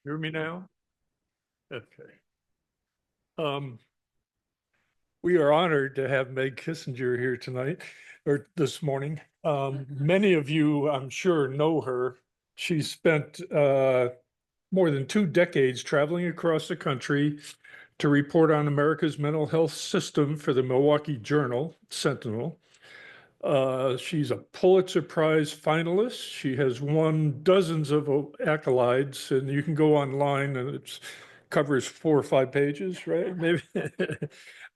Hear me now? Okay. Um, we are honored to have Meg Kissinger here tonight or this morning. Many of you, I'm sure, know her. She spent more than 2 decades traveling across the country to report on America's mental health system for the Milwaukee Journal Sentinel. She's a Pulitzer Prize finalist. She has won dozens of accolades, and you can go online and it covers 4 or 5 pages, right? Maybe,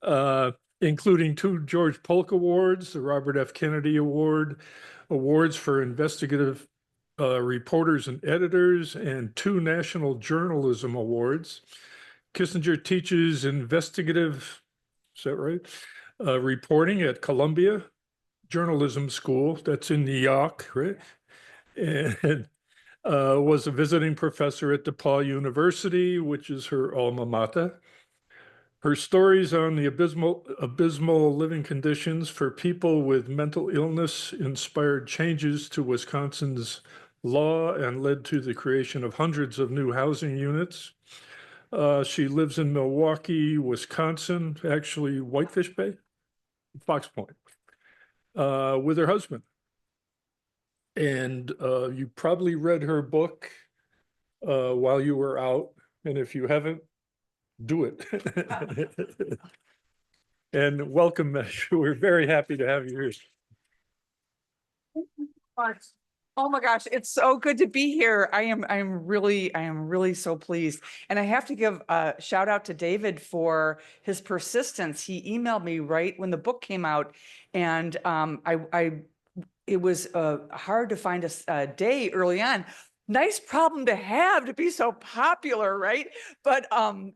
uh, including 2 George Polk Awards, the Robert F. Kennedy Award, awards for investigative reporters and editors, and 2 National Journalism Awards. Kissinger teaches investigative, is that right? Reporting at Columbia Journalism School, that's in New York, right? And was a visiting professor at DePaul University, which is her alma mater. Her stories on the abysmal living conditions for people with mental illness inspired changes to Wisconsin's law and led to the creation of hundreds of new housing units. She lives in Milwaukee, Wisconsin, actually Whitefish Bay, Fox Point, with her husband. And you probably read her book while you were out. And if you haven't, do it. And welcome, Mesh. We're very happy to have you here. Oh my gosh, it's so good to be here. I am really so pleased. And I have to give a shout out to David for his persistence. He emailed me right when the book came out, and it was hard to find a day early on. Nice problem to have, to be so popular, right? But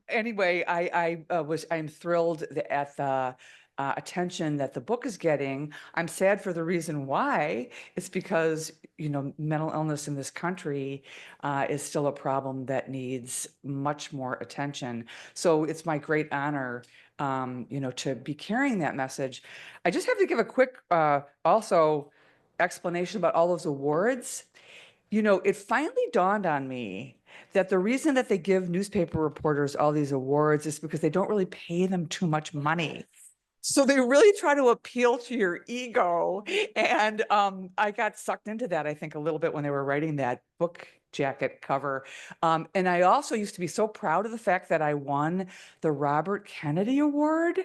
anyway, I'm thrilled at the attention that the book is getting. I'm sad for the reason why. It's because, mental illness in this country is still a problem that needs much more attention. So it's my great honor, to be carrying that message. I just have to give a quick also explanation about all those awards. It finally dawned on me that the reason that they give newspaper reporters all these awards is because they don't really pay them too much money. So they really try to appeal to your ego. And I got sucked into that, I think, a little bit when they were writing that book jacket cover. And I also used to be so proud of the fact that I won the Robert Kennedy Award.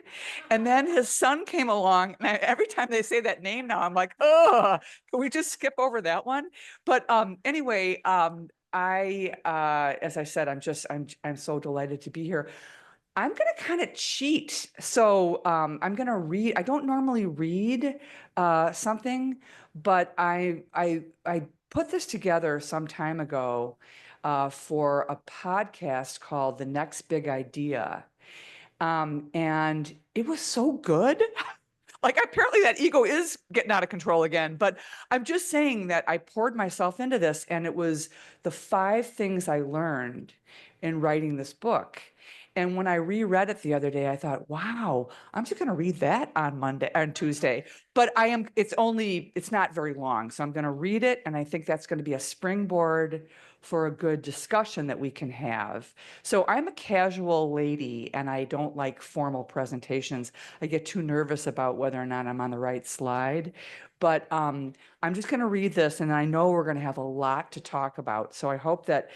And then his son came along, and every time they say that name now, I'm like, oh, can we just skip over that one? But anyway, as I said, I'm so delighted to be here. I'm going to kind of cheat. So I'm going to read. I don't normally read something, but I put this together some time ago for a podcast called The Next Big Idea. And it was so good. Like, apparently that ego is getting out of control again. But I'm just saying that I poured myself into this, and it was the 5 things I learned in writing this book. And when I reread it the other day, I thought, wow, I'm just going to read that on Tuesday. But it's not very long. So I'm going to read it. And I think that's going to be a springboard for a good discussion that we can have. So I'm a casual lady, and I don't like formal presentations. I get too nervous about whether or not I'm on the right slide. But I'm just going to read this, and I know we're going to have a lot to talk about. So I hope that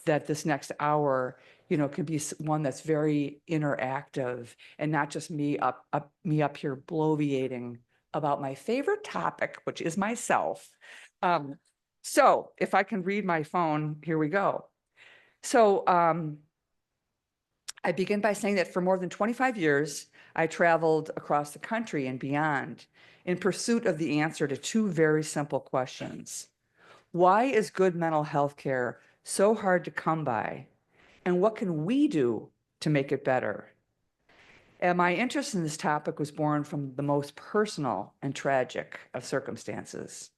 this next hour, can be one that's very interactive and not just me up here bloviating about my favorite topic, which is myself. So if I can read my phone, here we go. So I begin by saying that for more than 25 years, I traveled across the country and beyond in pursuit of the answer to 2 very simple questions. Why is good mental health care so hard to come by? And what can we do to make it better? And my interest in this topic was born from the most personal and tragic of circumstances.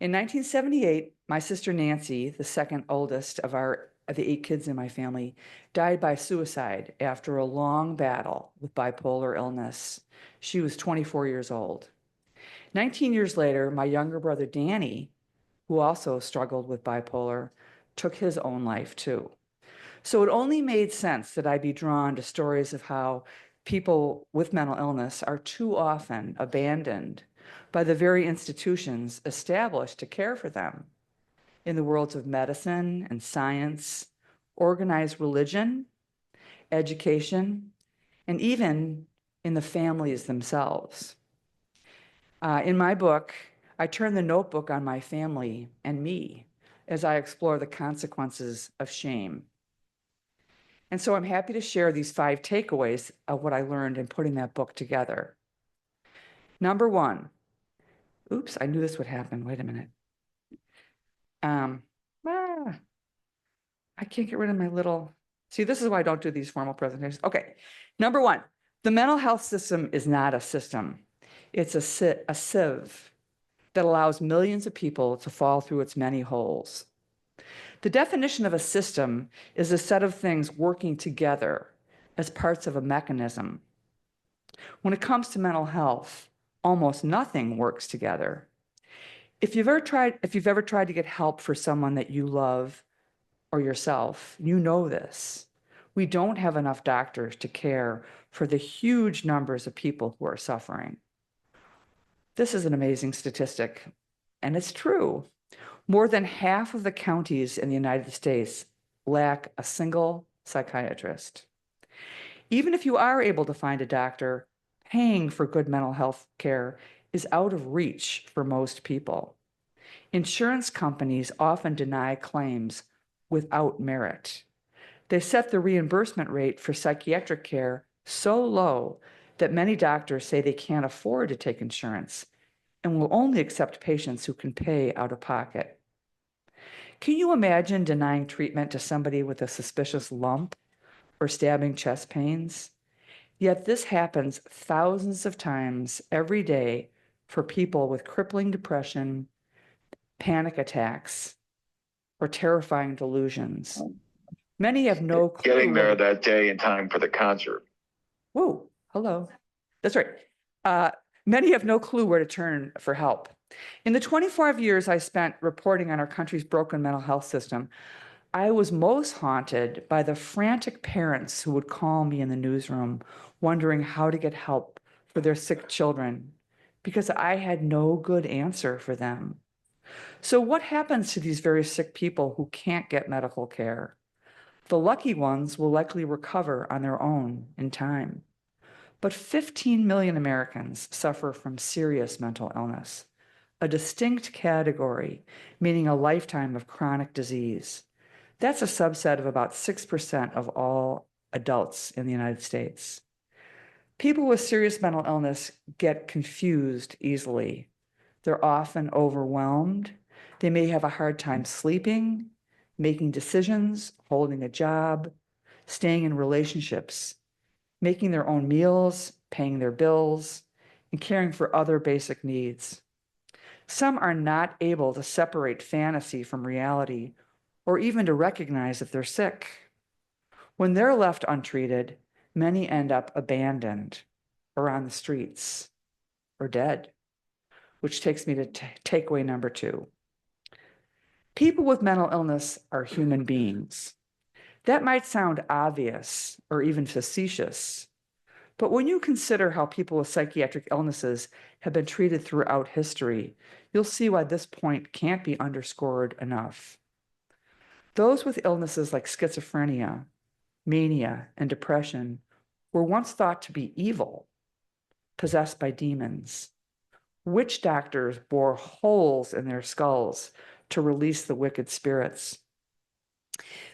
In 1978, my sister Nancy, the second oldest of the 8 kids in my family, died by suicide after a long battle with bipolar illness. She was 24 years old. 19 years later, my younger brother Danny, who also struggled with bipolar, took his own life too. So it only made sense that I be drawn to stories of how people with mental illness are too often abandoned by the very institutions established to care for them in the worlds of medicine and science, organized religion, education, and even in the families themselves. In my book, I turn the notebook on my family and me as I explore the consequences of shame. And so I'm happy to share these 5 takeaways of what I learned in putting that book together. Number 1, oops, I knew this would happen. Wait a minute. I can't get rid of my little, see, this is why I don't do these formal presentations. Okay, number 1, the mental health system is not a system. It's a sieve that allows millions of people to fall through its many holes. The definition of a system is a set of things working together as parts of a mechanism. When it comes to mental health, almost nothing works together. If you've ever tried to get help for someone that you love or yourself, you know this. We don't have enough doctors to care for the huge numbers of people who are suffering. This is an amazing statistic, and it's true. More than half of the counties in the United States lack a single psychiatrist. Even if you are able to find a doctor, paying for good mental health care is out of reach for most people. Insurance companies often deny claims without merit. They set the reimbursement rate for psychiatric care so low that many doctors say they can't afford to take insurance and will only accept patients who can pay out of pocket. Can you imagine denying treatment to somebody with a suspicious lump or stabbing chest pains? Yet this happens thousands of times every day for people with crippling depression, panic attacks, or terrifying delusions. Many have no clue. Getting there that day in time for the concert. Whoa, hello. That's right. Many have no clue where to turn for help. In the 25 years I spent reporting on our country's broken mental health system, I was most haunted by the frantic parents who would call me in the newsroom wondering how to get help for their sick children because I had no good answer for them. So what happens to these very sick people who can't get medical care? The lucky ones will likely recover on their own in time. But 15 million Americans suffer from serious mental illness, a distinct category, meaning a lifetime of chronic disease. That's a subset of about 6% of all adults in the United States. People with serious mental illness get confused easily. They're often overwhelmed. They may have a hard time sleeping, making decisions, holding a job, staying in relationships, making their own meals, paying their bills, and caring for other basic needs. Some are not able to separate fantasy from reality or even to recognize if they're sick. When they're left untreated, many end up abandoned or on the streets or dead, which takes me to takeaway number 2. People with mental illness are human beings. That might sound obvious or even facetious, but when you consider how people with psychiatric illnesses have been treated throughout history, you'll see why this point can't be underscored enough. Those with illnesses like schizophrenia, mania, and depression were once thought to be evil, possessed by demons. Witch doctors bore holes in their skulls to release the wicked spirits.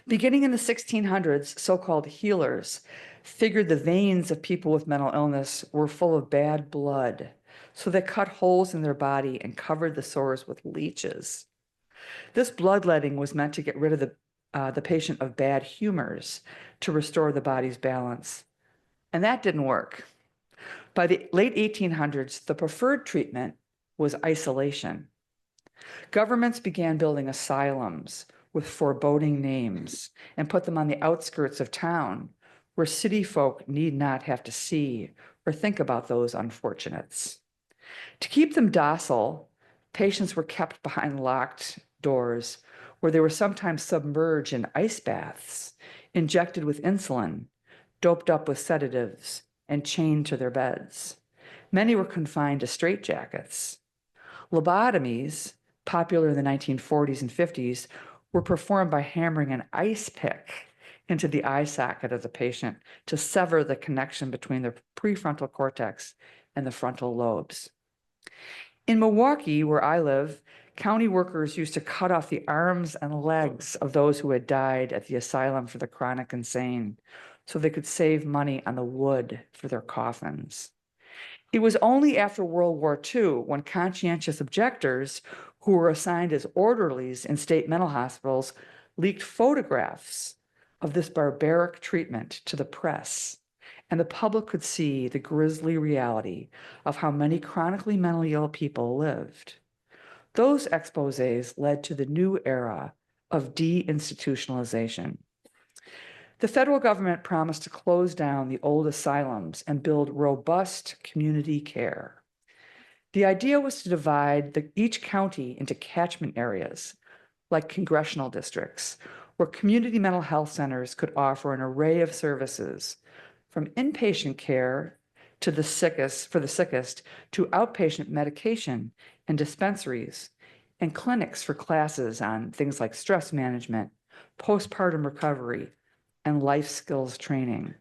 Beginning in the 1600s, so-called healers figured the veins of people with mental illness were full of bad blood, so they cut holes in their body and covered the sores with leeches. This bloodletting was meant to get rid of the patient of bad humors to restore the body's balance. And that didn't work. By the late 1800s, the preferred treatment was isolation. Governments began building asylums with foreboding names and put them on the outskirts of town where city folk need not have to see or think about those unfortunates. To keep them docile, patients were kept behind locked doors where they were sometimes submerged in ice baths injected with insulin, doped up with sedatives, and chained to their beds. Many were confined to straitjackets. Lobotomies, popular in the 1940s and 50s, were performed by hammering an ice pick into the eye socket of the patient to sever the connection between the prefrontal cortex and the frontal lobes. In Milwaukee, where I live, county workers used to cut off the arms and legs of those who had died at the asylum for the chronic insane so they could save money on the wood for their coffins. It was only after World War II when conscientious objectors who were assigned as orderlies in state mental hospitals leaked photographs of this barbaric treatment to the press, and the public could see the grisly reality of how many chronically mentally ill people lived. Those exposés led to the new era of deinstitutionalization. The federal government promised to close down the old asylums and build robust community care. The idea was to divide each county into catchment areas, like congressional districts, where community mental health centers could offer an array of services, from inpatient care to the sickest to outpatient medication and dispensaries, and clinics for classes on things like stress management, postpartum recovery, and life skills training.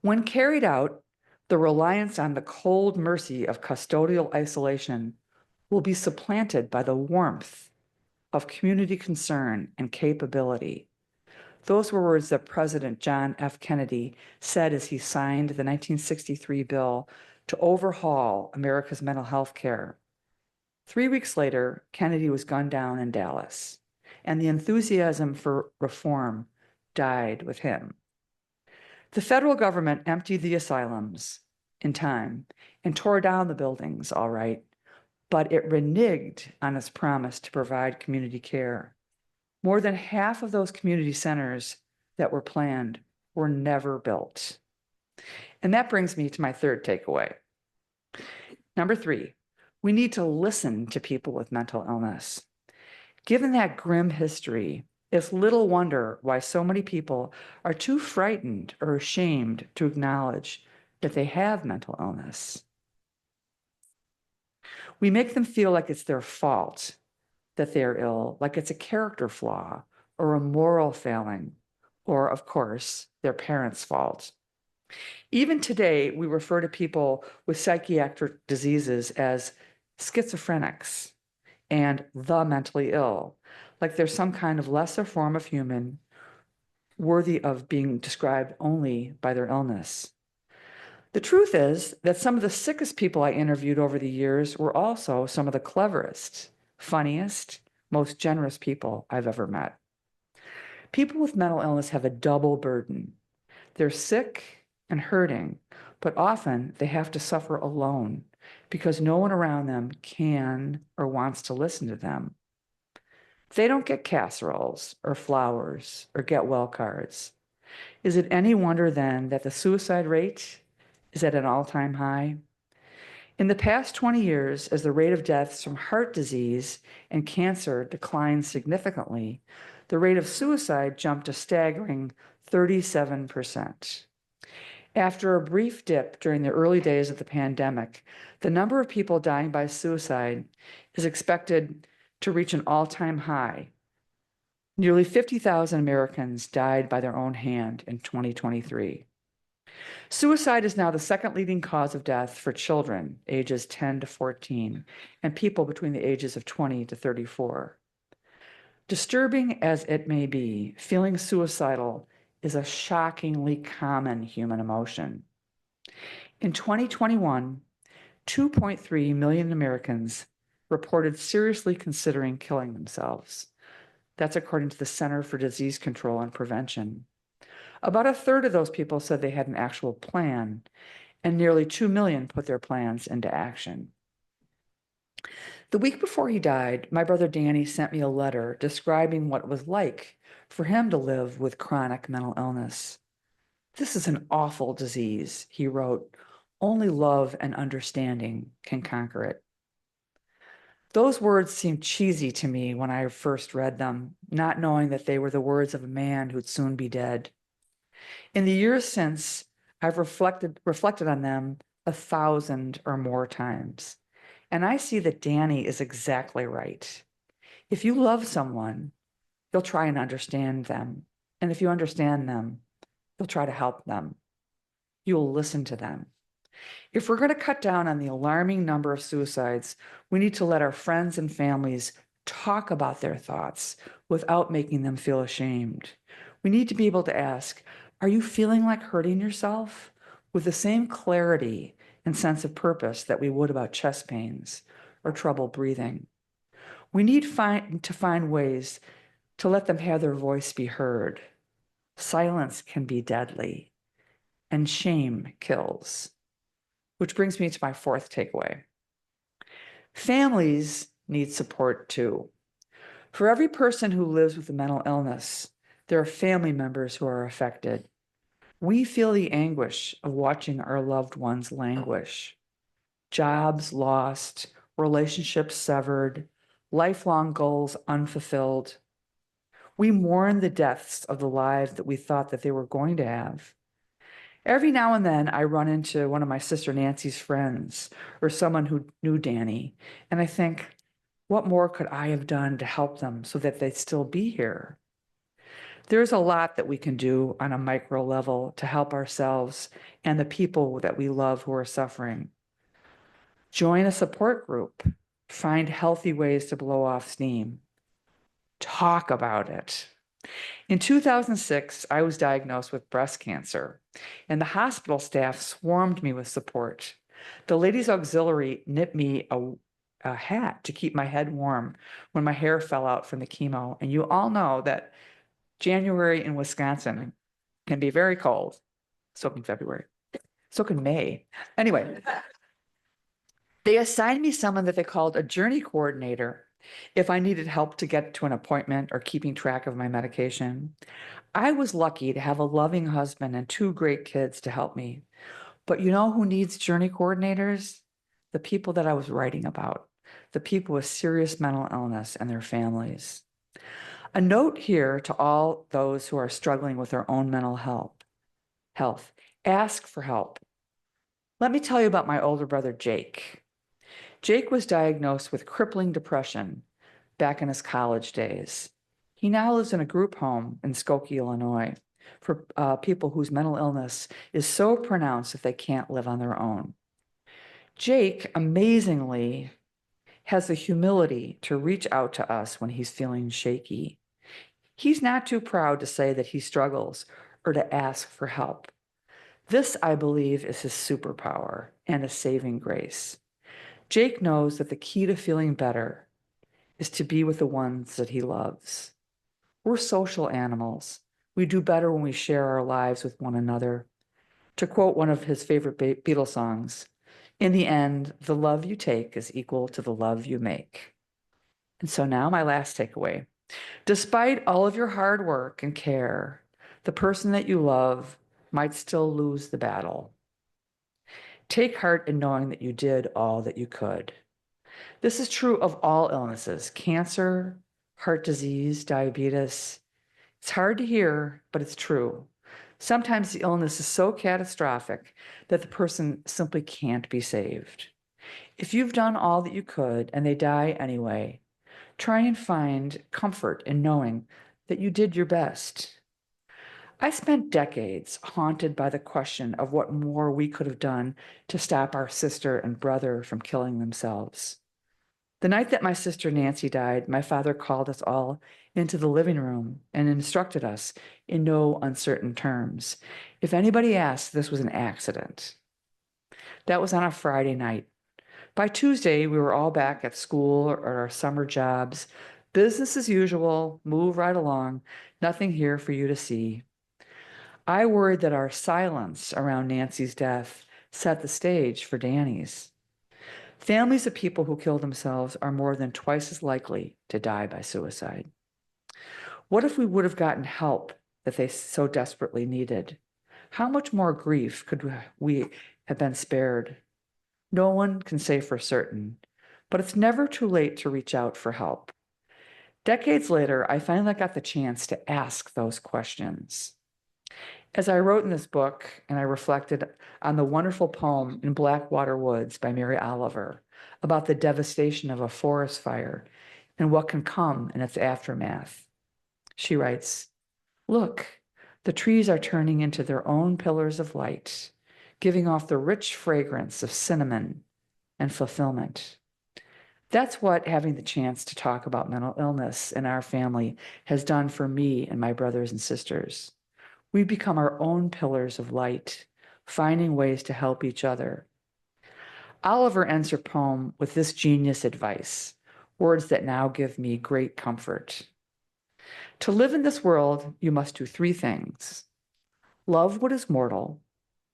When carried out, the reliance on the cold mercy of custodial isolation will be supplanted by the warmth of community concern and capability. Those were words that President John F. Kennedy said as he signed the 1963 bill to overhaul America's mental health care. 3 weeks later, Kennedy was gunned down in Dallas, and the enthusiasm for reform died with him. The federal government emptied the asylums in time and tore down the buildings, all right, but it reneged on its promise to provide community care. More than half of those community centers that were planned were never built. And that brings me to my third takeaway. Number 3, we need to listen to people with mental illness. Given that grim history, it's little wonder why so many people are too frightened or ashamed to acknowledge that they have mental illness. We make them feel like it's their fault that they're ill, like it's a character flaw or a moral failing, or, of course, their parents' fault. Even today, we refer to people with psychiatric diseases as schizophrenics and the mentally ill, like there's some kind of lesser form of human worthy of being described only by their illness. The truth is that some of the sickest people I interviewed over the years were also some of the cleverest, funniest, most generous people I've ever met. People with mental illness have a double burden. They're sick and hurting, but often they have to suffer alone because no one around them can or wants to listen to them. They don't get casseroles or flowers or get well cards. Is it any wonder then that the suicide rate is at an all-time high? In the past 20 years, as the rate of deaths from heart disease and cancer declined significantly, the rate of suicide jumped a staggering 37%. After a brief dip during the early days of the pandemic, the number of people dying by suicide is expected to reach an all-time high. Nearly 50,000 Americans died by their own hand in 2023. Suicide is now the second leading cause of death for children ages 10 to 14 and people between the ages of 20 to 34. Disturbing as it may be, feeling suicidal is a shockingly common human emotion. In 2021, 2.3 million Americans reported seriously considering killing themselves. That's according to the Center for Disease Control and Prevention. About a third of those people said they had an actual plan, and nearly 2 million put their plans into action. The week before he died, my brother Danny sent me a letter describing what it was like for him to live with chronic mental illness. "This is an awful disease," he wrote. "Only love and understanding can conquer it." Those words seemed cheesy to me when I first read them, not knowing that they were the words of a man who'd soon be dead. In the years since, I've reflected on them 1,000 or more times, and I see that Danny is exactly right. If you love someone, you'll try and understand them. And if you understand them, you'll try to help them. You'll listen to them. If we're going to cut down on the alarming number of suicides, we need to let our friends and families talk about their thoughts without making them feel ashamed. We need to be able to ask, are you feeling like hurting yourself? With the same clarity and sense of purpose that we would about chest pains or trouble breathing. We need to find ways to let them have their voice be heard. Silence can be deadly, and shame kills. Which brings me to my fourth takeaway. Families need support too. For every person who lives with a mental illness, there are family members who are affected. We feel the anguish of watching our loved ones languish. Jobs lost, relationships severed, lifelong goals unfulfilled. We mourn the deaths of the lives that we thought that they were going to have. Every now and then I run into one of my sister Nancy's friends or someone who knew Danny, and I think, what more could I have done to help them so that they'd still be here? There's a lot that we can do on a micro level to help ourselves and the people that we love who are suffering. Join a support group. Find healthy ways to blow off steam. Talk about it. In 2006, I was diagnosed with breast cancer, and the hospital staff swarmed me with support. The ladies' auxiliary knit me a hat to keep my head warm when my hair fell out from the chemo. And you all know that January in Wisconsin can be very cold. So can February. So can May. Anyway, they assigned me someone that they called a journey coordinator if I needed help to get to an appointment or keeping track of my medication. I was lucky to have a loving husband and 2 great kids to help me. But you know who needs journey coordinators? The people that I was writing about, the people with serious mental illness and their families. A note here to all those who are struggling with their own mental health. Ask for help. Let me tell you about my older brother, Jake. Jake was diagnosed with crippling depression back in his college days. He now lives in a group home in Skokie, Illinois, for people whose mental illness is so pronounced that they can't live on their own. Jake, amazingly, has the humility to reach out to us when he's feeling shaky. He's not too proud to say that he struggles or to ask for help. This, I believe, is his superpower and a saving grace. Jake knows that the key to feeling better is to be with the ones that he loves. We're social animals. We do better when we share our lives with one another. To quote one of his favorite Beatles songs, in the end, the love you take is equal to the love you make. And so now my last takeaway. Despite all of your hard work and care, the person that you love might still lose the battle. Take heart in knowing that you did all that you could. This is true of all illnesses, cancer, heart disease, diabetes. It's hard to hear, but it's true. Sometimes the illness is so catastrophic that the person simply can't be saved. If you've done all that you could and they die anyway, try and find comfort in knowing that you did your best. I spent decades haunted by the question of what more we could have done to stop our sister and brother from killing themselves. The night that my sister Nancy died, my father called us all into the living room and instructed us in no uncertain terms. If anybody asked, this was an accident. That was on a Friday night. By Tuesday, we were all back at school or our summer jobs. Business as usual, move right along, nothing here for you to see. I worried that our silence around Nancy's death set the stage for Danny's. Families of people who kill themselves are more than twice as likely to die by suicide. What if we would have gotten help that they so desperately needed? How much more grief could we have been spared? No one can say for certain, but it's never too late to reach out for help. Decades later, I finally got the chance to ask those questions. As I wrote in this book, and I reflected on the wonderful poem In Blackwater Woods by Mary Oliver about the devastation of a forest fire and what can come in its aftermath, she writes, "Look, the trees are turning into their own pillars of light, giving off the rich fragrance of cinnamon and fulfillment." That's what having the chance to talk about mental illness in our family has done for me and my brothers and sisters. We become our own pillars of light, finding ways to help each other. Oliver ends her poem with this genius advice, words that now give me great comfort. To live in this world, you must do three things: love what is mortal,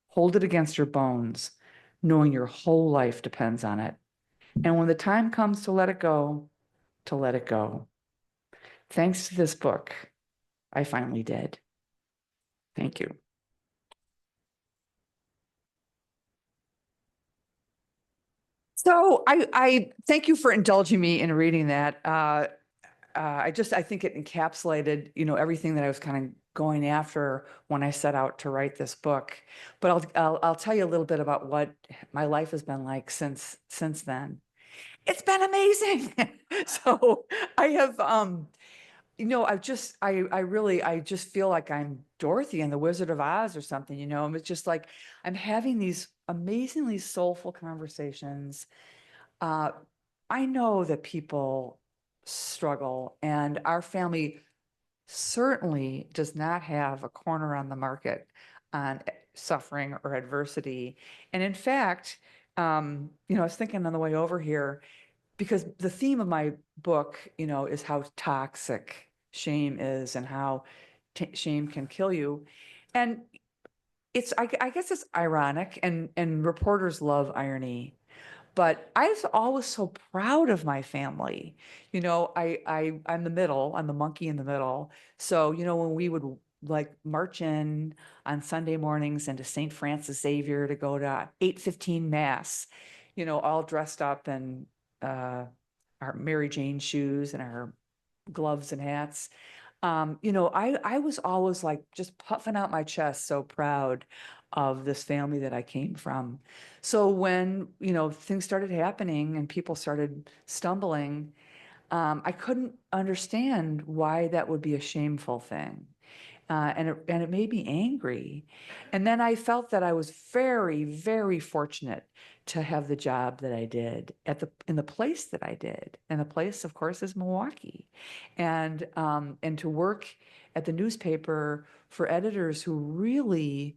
hold it against your bones, knowing your whole life depends on it. And when the time comes to let it go, to let it go. Thanks to this book, I finally did. Thank you. So I thank you for indulging me in reading that. I think it encapsulated, everything that I was kind of going after when I set out to write this book. But I'll tell you a little bit about what my life has been like since then. It's been amazing. So I have, I just feel like I'm Dorothy and the Wizard of Oz or something, and it's just like I'm having these amazingly soulful conversations. I know that people struggle, and our family certainly does not have a corner on the market on suffering or adversity. And in fact, I was thinking on the way over here, because the theme of my book, is how toxic shame is and how shame can kill you. And I guess it's ironic, and reporters love irony. But I was always so proud of my family. I'm the middle, I'm the monkey in the middle. So, when we would like march in on Sunday mornings into St. Francis Xavier to go to 8:15 mass, all dressed up in our Mary Jane shoes and our gloves and hats. I was always like just puffing out my chest, so proud of this family that I came from. So when, things started happening and people started stumbling, I couldn't understand why that would be a shameful thing. And it made me angry. And then I felt that I was very, very fortunate to have the job that I did in the place that I did. And the place, of course, is Milwaukee. And to work at the newspaper for editors who really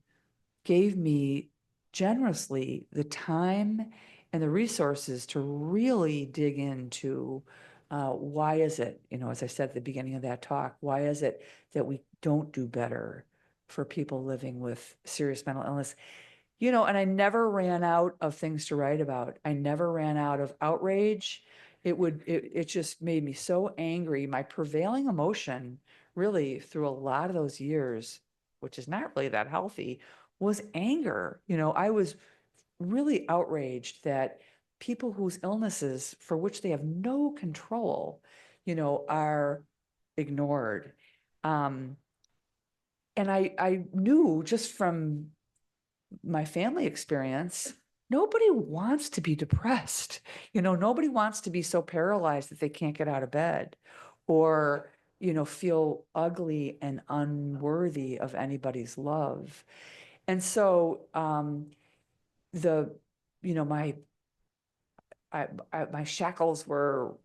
gave me generously the time and the resources to really dig into why is it, as I said at the beginning of that talk, why is it that we don't do better for people living with serious mental illness? And I never ran out of things to write about. I never ran out of outrage. It just made me so angry. My prevailing emotion really through a lot of those years, which is not really that healthy, was anger. I was really outraged that people whose illnesses for which they have no control, are ignored. And I knew just from my family experience, nobody wants to be depressed. Nobody wants to be so paralyzed that they can't get out of bed or, feel ugly and unworthy of anybody's love. And so, the, my, my shackles were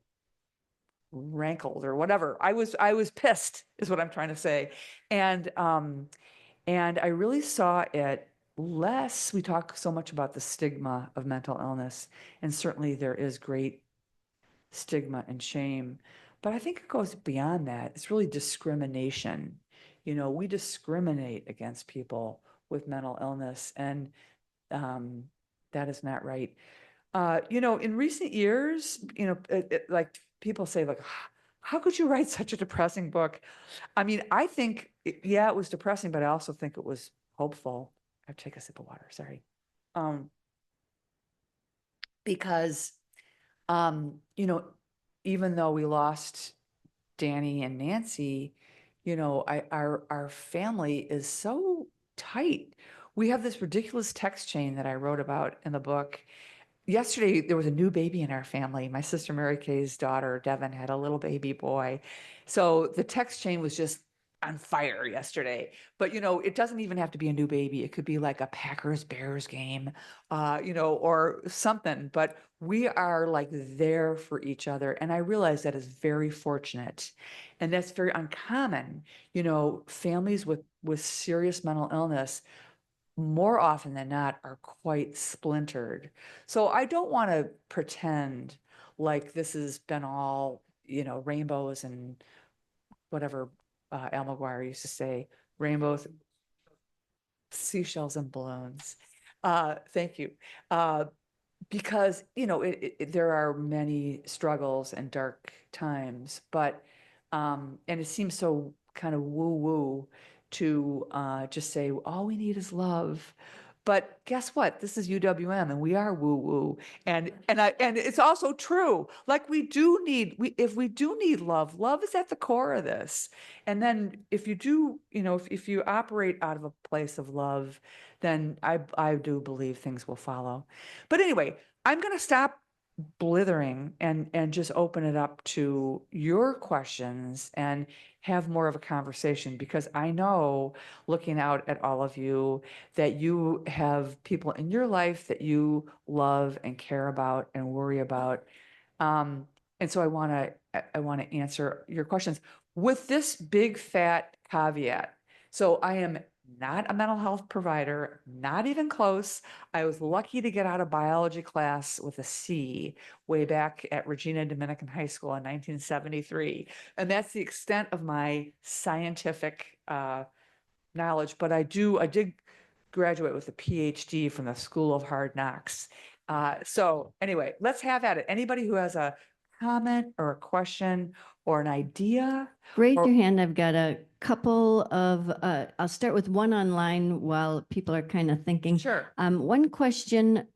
rankled or whatever. I was pissed is what I'm trying to say. And I really saw it less. We talk so much about the stigma of mental illness, and certainly there is great stigma and shame, but I think it goes beyond that. It's really discrimination. We discriminate against people with mental illness, and that is not right. In recent years, like people say, like, how could you write such a depressing book? I mean, I think, yeah, it was depressing, but I also think it was hopeful. I have to take a sip of water, sorry. Because You know, even though we lost Danny and Nancy, you know, our family is so tight. We have this ridiculous text chain that I wrote about in the book. Yesterday, there was a new baby in our family. My sister Mary Kay's daughter, Devin, had a little baby boy. So the text chain was just on fire yesterday. But, you know, it doesn't even have to be a new baby. It could be like a Packers Bears game, you know, or something. But we are like there for each other. And I realize that is very fortunate. And that's very uncommon. You know, families with serious mental illness more often than not are quite splintered. So I don't want to pretend like this has been all, you know, rainbows and whatever Al McGuire used to say, rainbows, seashells and balloons. Thank you. Because, you know, there are many struggles and dark times, but, and it seems so kind of woo-woo to just say, all we need is love. But guess what? This is UWM and we are woo-woo. And it's also true. Like we do need, if we do need love, love is at the core of this. And then if you do, you know, if you operate out of a place of love, then I do believe things will follow. But anyway, I'm going to stop blithering and just open it up to your questions and have more of a conversation, because I know, looking out at all of you, that you have people in your life that you love and care about and worry about. And so I want to answer your questions with this big fat caveat. So I am not a mental health provider, not even close. I was lucky to get out of biology class with a C way back at Regina Dominican High School in 1973. And that's the extent of my scientific knowledge. But I did graduate with a PhD from the School of Hard Knocks. So anyway, let's have at it. Anybody who has a comment or a question or an idea? Raise or- your hand. I've got a couple of, I'll start with one online while people are kind of thinking. Sure. One question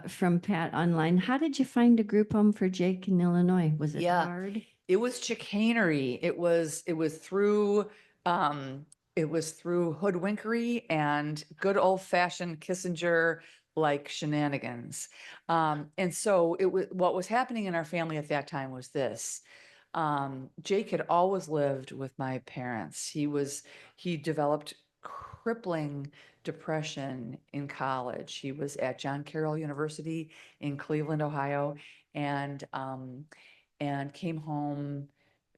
from Pat online. How did you find a group home for Jake in Illinois? Was it Yeah. hard? It was chicanery. It was through hoodwinkery and good old fashioned Kissinger like shenanigans. And so what was happening in our family at that time was this. Jake had always lived with my parents. He developed crippling depression in college. He was at John Carroll University in Cleveland, Ohio, and came home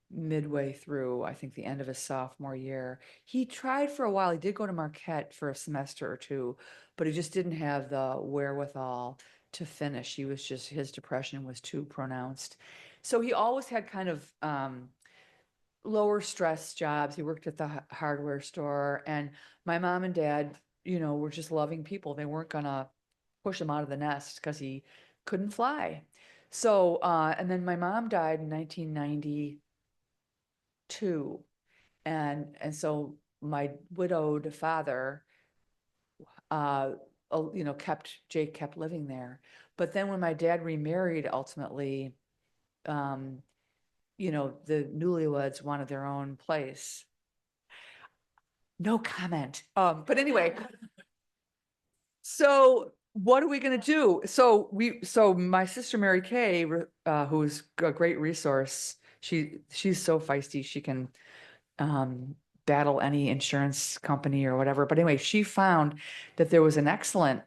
midway through, I think the end of his sophomore year. He tried for a while. He did go to Marquette for a semester or two, but he just didn't have the wherewithal to finish. His depression was too pronounced. So he always had kind of lower stress jobs. He worked at the hardware store, and my mom and dad, you know, were just loving people. They weren't gonna push him out of the nest because he couldn't fly. So, and then my mom died in 1992. And so my widowed father, you know, Jake kept living there. But then when my dad remarried, ultimately, you know, the newlyweds wanted their own place. No comment. But anyway, so what are we going to do? So my sister Mary Kay, who's a great resource, she's so feisty. She can battle any insurance company or whatever. But anyway, she found that there was an excellent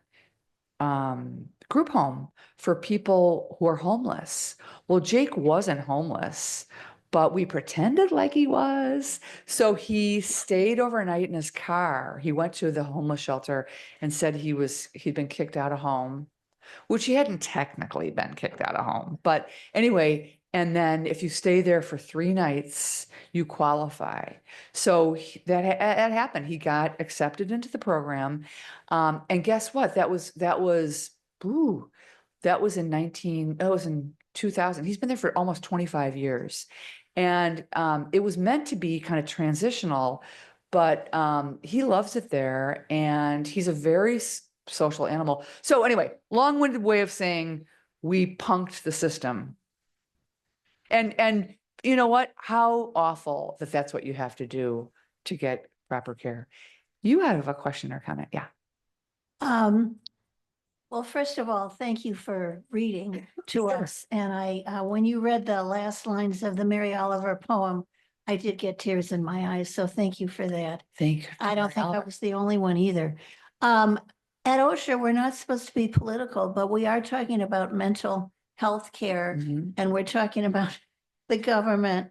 group home for people who are homeless. Well, Jake wasn't homeless, but we pretended like he was. So he stayed overnight in his car. He went to the homeless shelter and said he'd been kicked out of home, which he hadn't technically been kicked out of home. But anyway, and then if you stay there for 3 nights, you qualify. So that happened. He got accepted into the program. And guess what? That was in 2000. He's been there for almost 25 years. And it was meant to be kind of transitional, but he loves it there, and he's a very social animal. So anyway, long-winded way of saying we punked the system. And you know what? How awful that that's what you have to do to get proper care. You have a question or comment? Yeah. Um, well, first of all, thank you for reading to Sure. us. And when you read the last lines of the Mary Oliver poem, I did get tears in my eyes. So thank you for that. Thank you. I don't think I was the only one either. At OSHER, we're not supposed to be political, but we are talking about mental health care Mhm. and we're talking about the government.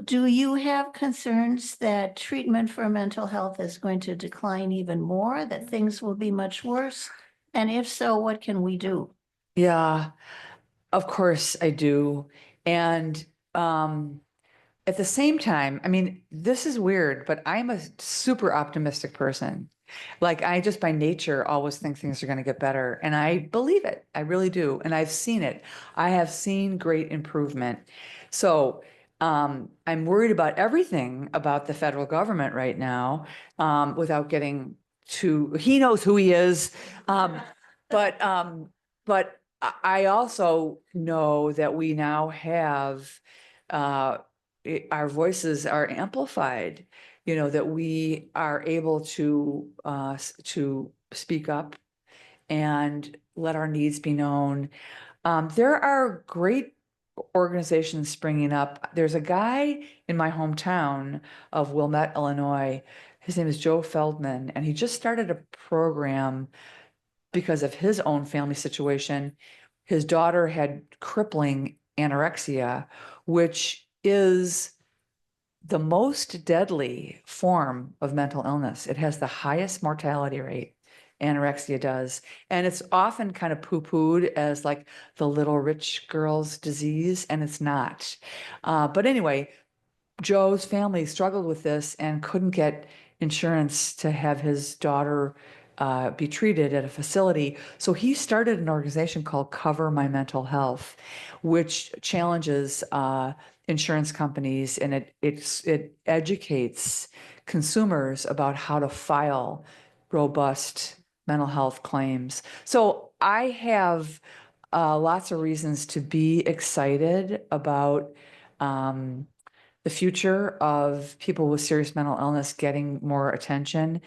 Do you have concerns that treatment for mental health is going to decline even more, that things will be much worse? And if so, what can we do? Yeah, of course I do. And at the same time, I mean, this is weird, but I'm a super optimistic person. Like I just by nature always think things are going to get better. And I believe it. I really do. And I've seen it. I have seen great improvement. So I'm worried about everything about the federal government right now, without getting too, he knows who he is. But I also know that we now have our voices are amplified, you know, that we are able to speak up and let our needs be known. There are great organizations springing up. There's a guy in my hometown of Wilmette, Illinois. His name is Joe Feldman, and he just started a program because of his own family situation. His daughter had crippling anorexia, which is the most deadly form of mental illness. It has the highest mortality rate, anorexia does. And it's often kind of poo-pooed as like the little rich girl's disease, and it's not. But anyway, Joe's family struggled with this and couldn't get insurance to have his daughter be treated at a facility. So he started an organization called Cover My Mental Health, which challenges insurance companies, and it educates consumers about how to file robust mental health claims. So I have lots of reasons to be excited about the future of people with serious mental illness getting more attention.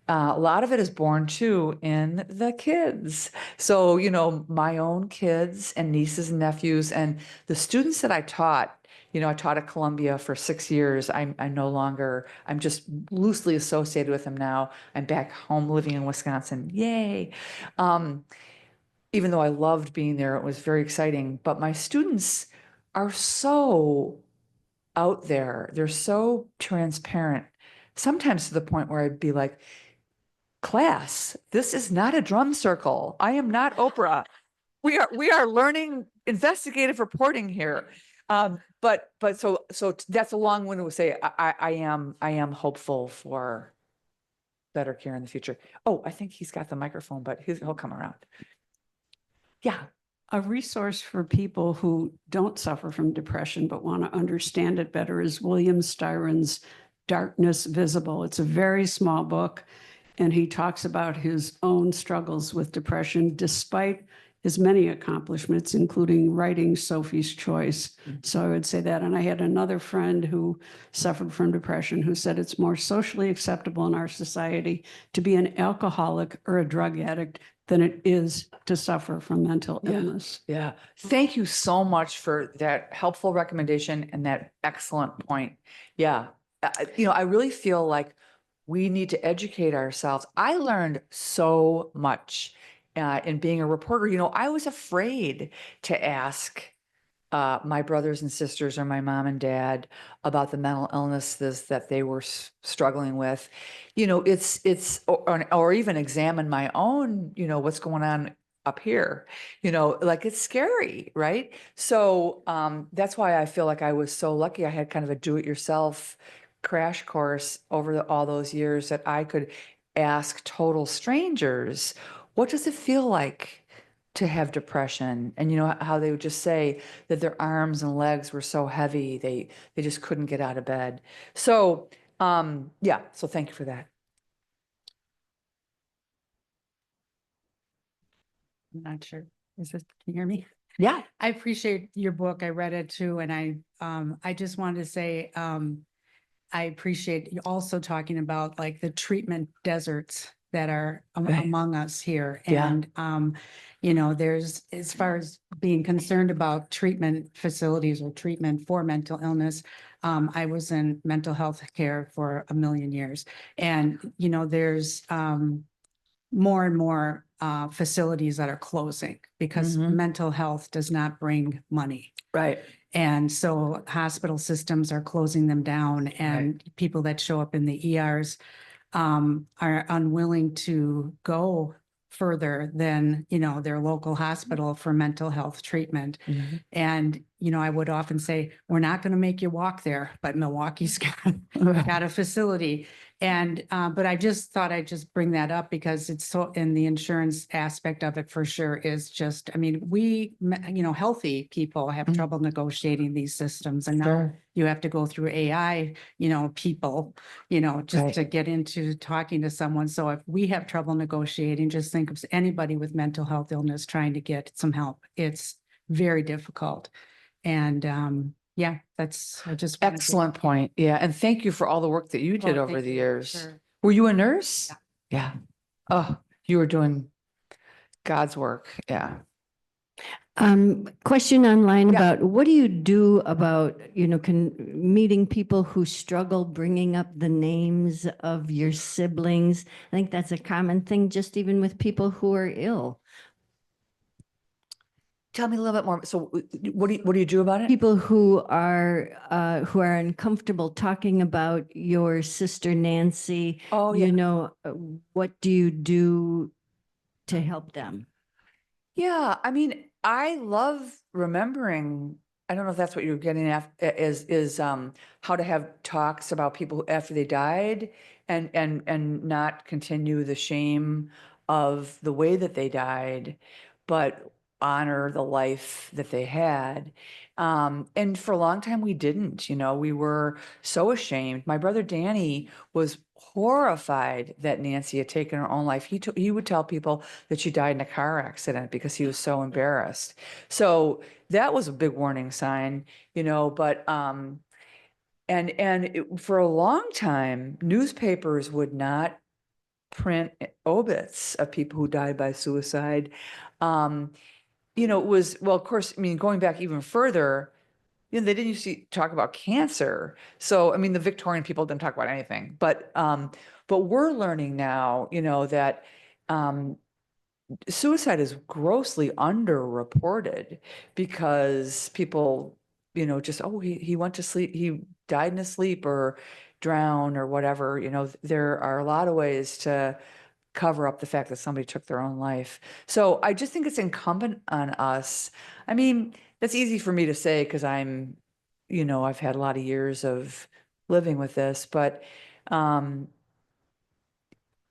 A lot of it is born too in the kids. So, you know, my own kids and nieces and nephews and the students that I taught, you know, I taught at Columbia for 6 years. I'm no longer, I'm just loosely associated with them now. I'm back home living in Wisconsin. Yay. Even though I loved being there, it was very exciting. But my students are so out there. They're so transparent, sometimes to the point where I'd be like, class, this is not a drum circle. I am not Oprah. We are learning investigative reporting here. But so that's a long one to say I am hopeful for better care in the future. Oh, I think he's got the microphone, but he'll come around. Yeah. A resource for people who don't suffer from depression but want to understand it better is William Styron's Darkness Visible. It's a very small book, and he talks about his own struggles with depression despite his many accomplishments, including writing Sophie's Choice. So I would say that. And I had another friend who suffered from depression who said it's more socially acceptable in our society to be an alcoholic or a drug addict than it is to suffer from mental illness. Yeah. Thank you so much for that helpful recommendation and that excellent point. Yeah. You know, I really feel like we need to educate ourselves. I learned so much in being a reporter. You know, I was afraid to ask my brothers and sisters or my mom and dad about the mental illnesses that they were struggling with. You know, or even examine my own, you know, what's going on up here, you know, like it's scary, right? So that's why I feel like I was so lucky. I had kind of a do-it-yourself crash course over all those years that I could ask total strangers, what does it feel like to have depression? And you know how they would just say that their arms and legs were so heavy, they just couldn't get out of bed. So yeah, so thank you for that. I'm not sure. Can you hear me? Yeah. I appreciate your book. I read it too. And I just wanted to say, I appreciate you also talking about like the treatment deserts that are Right. among us here. Yeah. And, there's, as far as being concerned about treatment facilities or treatment for mental illness, I was in mental health care for a million years. And, there's more and more facilities that are closing because Mhm. mental health does not bring money. Right. And so hospital systems are closing them down, and people that show up in the ERs are unwilling to go further than, their local hospital for mental health treatment. Mhm. And, I would often say, we're not going to make you walk there, but Milwaukee's got a facility. And, but I just thought I'd just bring that up because it's so, in the insurance aspect of it for sure is just, I mean, healthy people have Mhm. trouble negotiating these systems, and now Sure. you have to go through AI, people, just Right. to get into talking to someone. So if we have trouble negotiating, just think of anybody with mental health illness trying to get some help. It's very difficult. And yeah, I just wanted to- Excellent point. Yeah. And thank you for all the work that you did Oh, over thank the you. years. Sure. Were you a nurse? Yeah. Oh, you were doing God's work. Yeah. Question online Yeah. about what do you do about, meeting people who struggle bringing up the names of your siblings? I think that's a common thing, just even with people who are ill. Tell me a little bit more. So what do you do about it? People who are uncomfortable talking about your sister Nancy, Oh, yeah. what do you do to help them? Yeah, I mean, I love remembering. I don't know if that's what you're getting at is how to have talks about people after they died and not continue the shame of the way that they died, but honor the life that they had. And for a long time we didn't, we were so ashamed. My brother Danny was horrified that Nancy had taken her own life. He would tell people that she died in a car accident because he was so embarrassed. So that was a big warning sign, but for a long time, newspapers would not print obits of people who died by suicide. It was, well, of course, I mean, going back even further, they didn't used to talk about cancer. So, I mean, the Victorian people didn't talk about anything, but we're learning now, that suicide is grossly underreported because people, just, oh, he went to sleep, he died in his sleep or drowned or whatever. There are a lot of ways to cover up the fact that somebody took their own life. So I just think it's incumbent on us. I mean, that's easy for me to say because I've had a lot of years of living with this, but how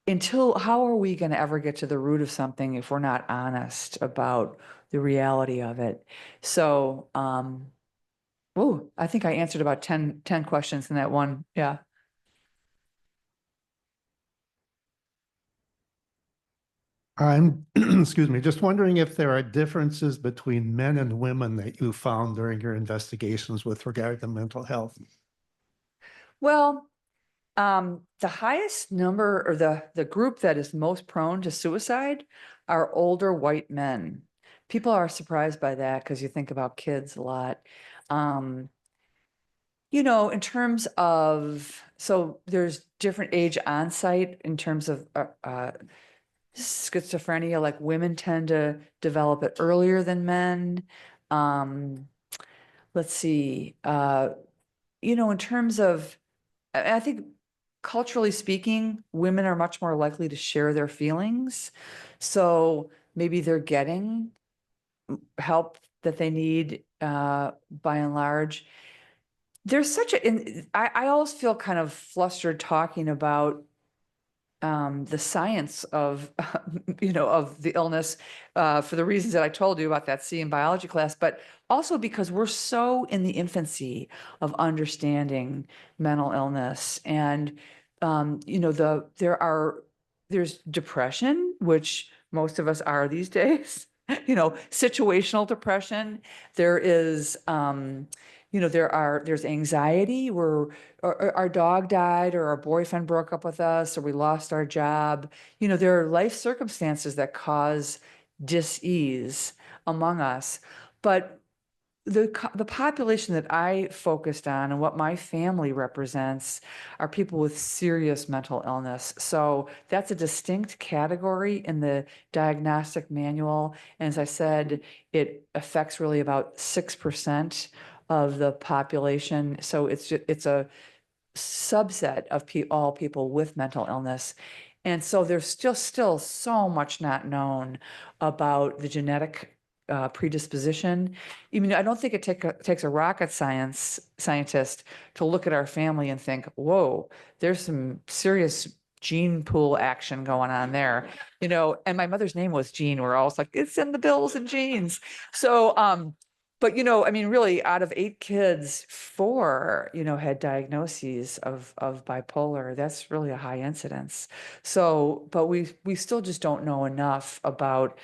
are we going to ever get to the root of something if we're not honest about the reality of it? So, I think I answered about 10 questions in that one. Yeah. I'm, excuse me, just wondering if there are differences between men and women that you found during your investigations with regard to mental health. Well, the highest number or the group that is most prone to suicide are older white men. People are surprised by that because you think about kids a lot. In terms of, so there's different age onset in terms of schizophrenia, like women tend to develop it earlier than men. Let's see, in terms of, I think culturally speaking, women are much more likely to share their feelings. So maybe they're getting help that they need by and large. There's I always feel kind of flustered talking about the science of, of the illness for the reasons that I told you about that C in biology class, but also because we're so in the infancy of understanding mental illness. And, there's depression, which most of us are these days. situational depression. There is, there's anxiety where our dog died or our boyfriend broke up with us or we lost our job. There are life circumstances that cause dis-ease among us. But the population that I focused on and what my family represents are people with serious mental illness. So that's a distinct category in the diagnostic manual. And as I said, it affects really about 6% of the population. So it's a subset of all people with mental illness. And so there's still so much not known about the genetic predisposition. I don't think it takes a rocket scientist to look at our family and think, whoa, there's some serious gene pool action going on there. And my mother's name was Jean. We're all like, it's in the bills and genes. So, but really, out of 8 kids, 4, had diagnoses of bipolar. That's really a high incidence. So, but we still just don't know enough about,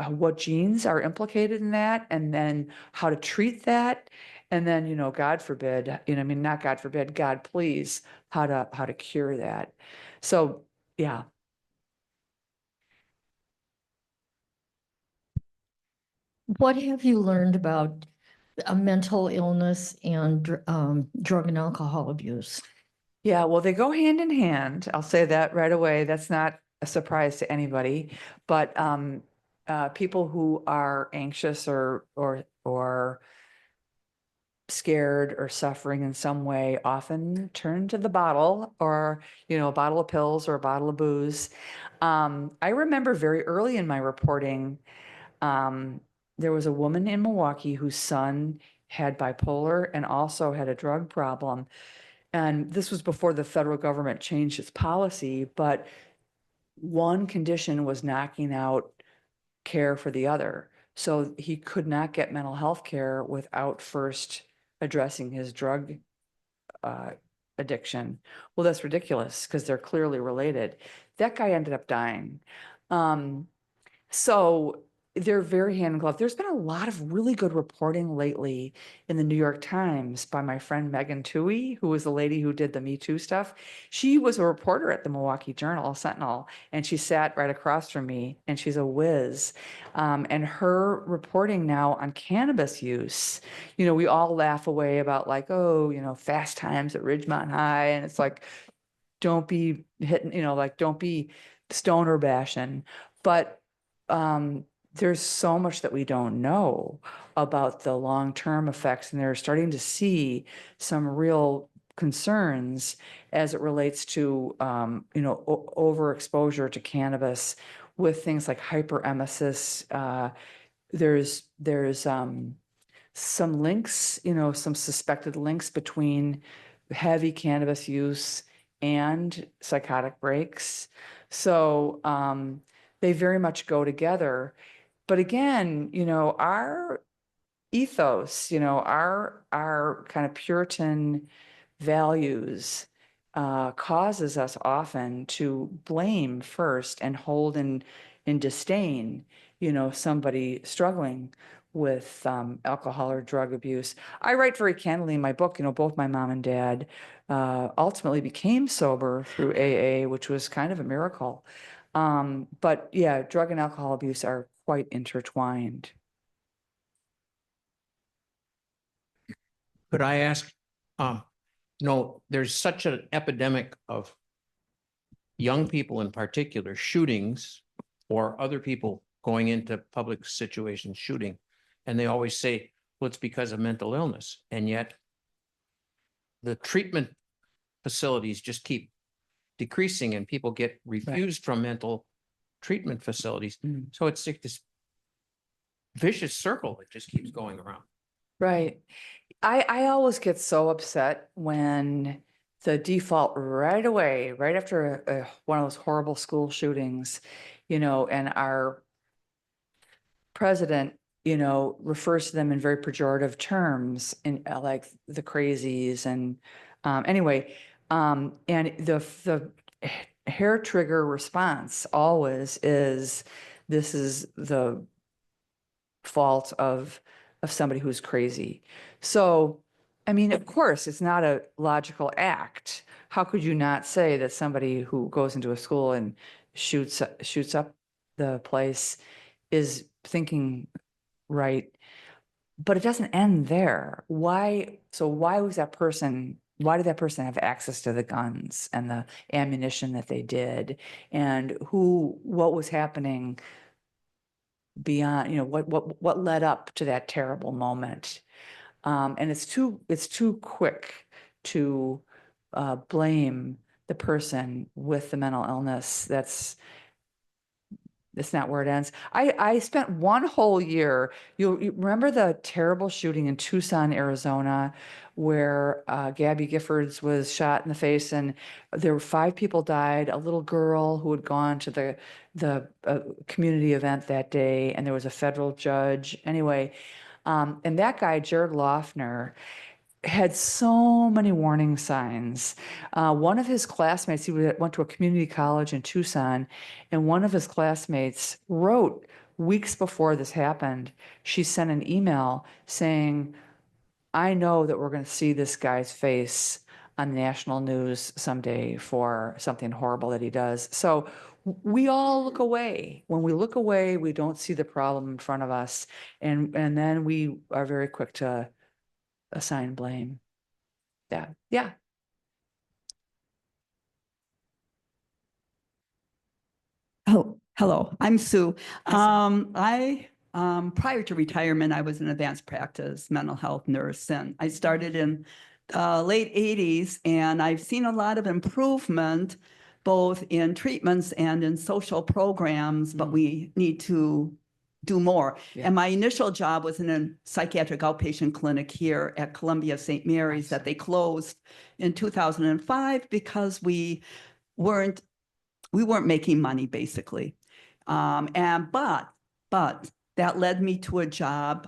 what genes are implicated in that, and then how to treat that, and then, God forbid, not God forbid, God please, how to cure that. So, yeah. What have you learned about mental illness and drug and alcohol abuse? Yeah, well, they go hand in hand. I'll say that right away. That's not a surprise to anybody. But people who are anxious or scared or suffering in some way often turn to the bottle, or a bottle of pills or a bottle of booze. I remember very early in my reporting, there was a woman in Milwaukee whose son had bipolar and also had a drug problem. And this was before the federal government changed its policy, but one condition was knocking out care for the other. So he could not get mental health care without first addressing his drug addiction. Well, that's ridiculous because they're clearly related. That guy ended up dying. So they're very hand in glove. There's been a lot of really good reporting lately in the New York Times by my friend Megan Toohey, who was the lady who did the Me Too stuff. She was a reporter at the Milwaukee Sentinel, and she sat right across from me, and she's a whiz. And her reporting now on cannabis use, we all laugh away about like, oh, fast times at Ridgemont High. And it's like, don't be hitting, don't be stoner bashing. But there's so much that we don't know about the long-term effects, and they're starting to see some real concerns as it relates to, overexposure to cannabis with things like hyperemesis. There's some links, some suspected links between heavy cannabis use and psychotic breaks. So they very much go together. But again, our ethos, our kind of Puritan values causes us often to blame first and hold in disdain, somebody struggling with alcohol or drug abuse. I write very candidly in my book, both my mom and dad ultimately became sober through AA, which was kind of a miracle. But yeah, drug and alcohol abuse are quite intertwined. Could I ask, there's such an epidemic of young people in particular, shootings, or other people going into public situations shooting. And they always say, well, it's because of mental illness. And yet the treatment facilities just keep decreasing and people get refused from mental treatment facilities. So it's like this vicious circle that just keeps going around. Right. I always get so upset when the default right away, right after one of those horrible school shootings, and our president, refers to them in very pejorative terms, in like the crazies. And anyway, and the hair trigger response always is this is the fault of somebody who's crazy. So, I mean, of course, it's not a logical act. How could you not say that somebody who goes into a school and shoots up the place is thinking right? But it doesn't end there. Why? So why was that person? Why did that person have access to the guns and the ammunition that they did? And what was happening beyond, what led up to that terrible moment? And it's too quick to blame the person with the mental illness. That's not where it ends. I spent one whole year. You remember the terrible shooting in Tucson, Arizona, where Gabby Giffords was shot in the face, and there were 5 people died. A little girl who had gone to the community event that day, and there was a federal judge. Anyway, and that guy, Jared Loeffner, had so many warning signs. One of his classmates, he went to a community college in Tucson, and one of his classmates wrote weeks before this happened, she sent an email saying, I know that we're going to see this guy's face on national news someday for something horrible that he does. So we all look away. When we look away, we don't see the problem in front of us. And then we are very quick to assign blame. Yeah. Yeah. Oh, hello, I'm Sue. Prior to retirement, I was an advanced practice mental health nurse, and I started in late 80s, and I've seen a lot of improvement both in treatments and in social programs, but we need to do more. Yeah. And my initial job was in a psychiatric outpatient clinic here at Columbia St. Mary's that they closed in 2005 because we weren't making money, basically. But that led me to a job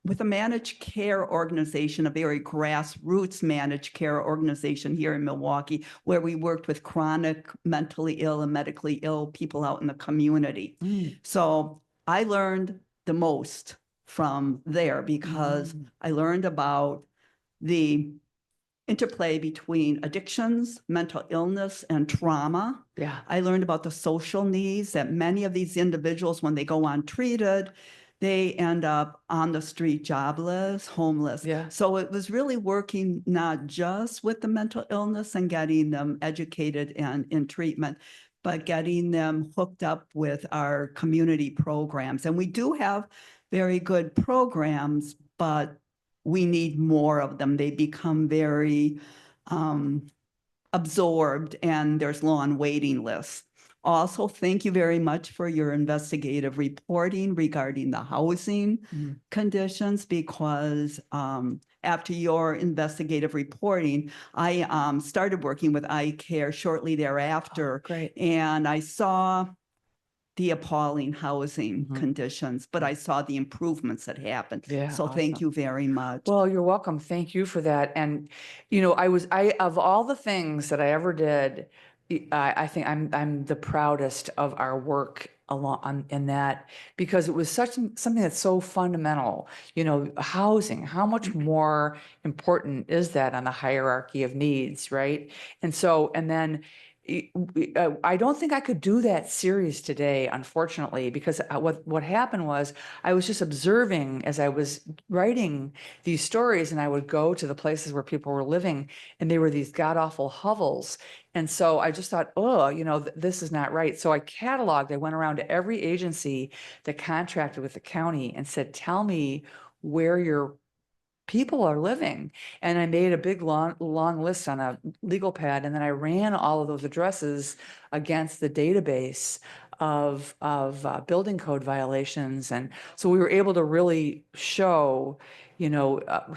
with a managed care organization, a very grassroots managed care organization here in Milwaukee, where we worked with chronic mentally ill and medically ill people out in the community. So I learned the most from there because I learned about the interplay between addictions, mental illness, and trauma. Yeah. I learned about the social needs that many of these individuals, when they go untreated, they end up on the street, jobless, homeless. Yeah. So it was really working not just with the mental illness and getting them educated and in treatment, but getting them hooked up with our community programs. And we do have very good programs, but we need more of them. They become very absorbed, and there's long waiting lists. Also, thank you very much for your investigative reporting regarding the housing conditions, because after your investigative reporting, I started working with iCare shortly thereafter. Great. And I saw the appalling housing conditions, but I saw the improvements that happened. Yeah, So thank awesome. you very much. Well, you're welcome. Thank you for that. And, of all the things that I ever did, I think I'm the proudest of our work in that, because it was something that's so fundamental. Housing, how much more important is that on the hierarchy of needs, right? And then I don't think I could do that series today, unfortunately, because what happened was I was just observing as I was writing these stories, and I would go to the places where people were living, and they were these god-awful hovels. And so I just thought, this is not right. So I went around to every agency that contracted with the county and said, tell me where your people are living. And I made a big long list on a legal pad, and then I ran all of those addresses against the database of building code violations. And so we were able to really show,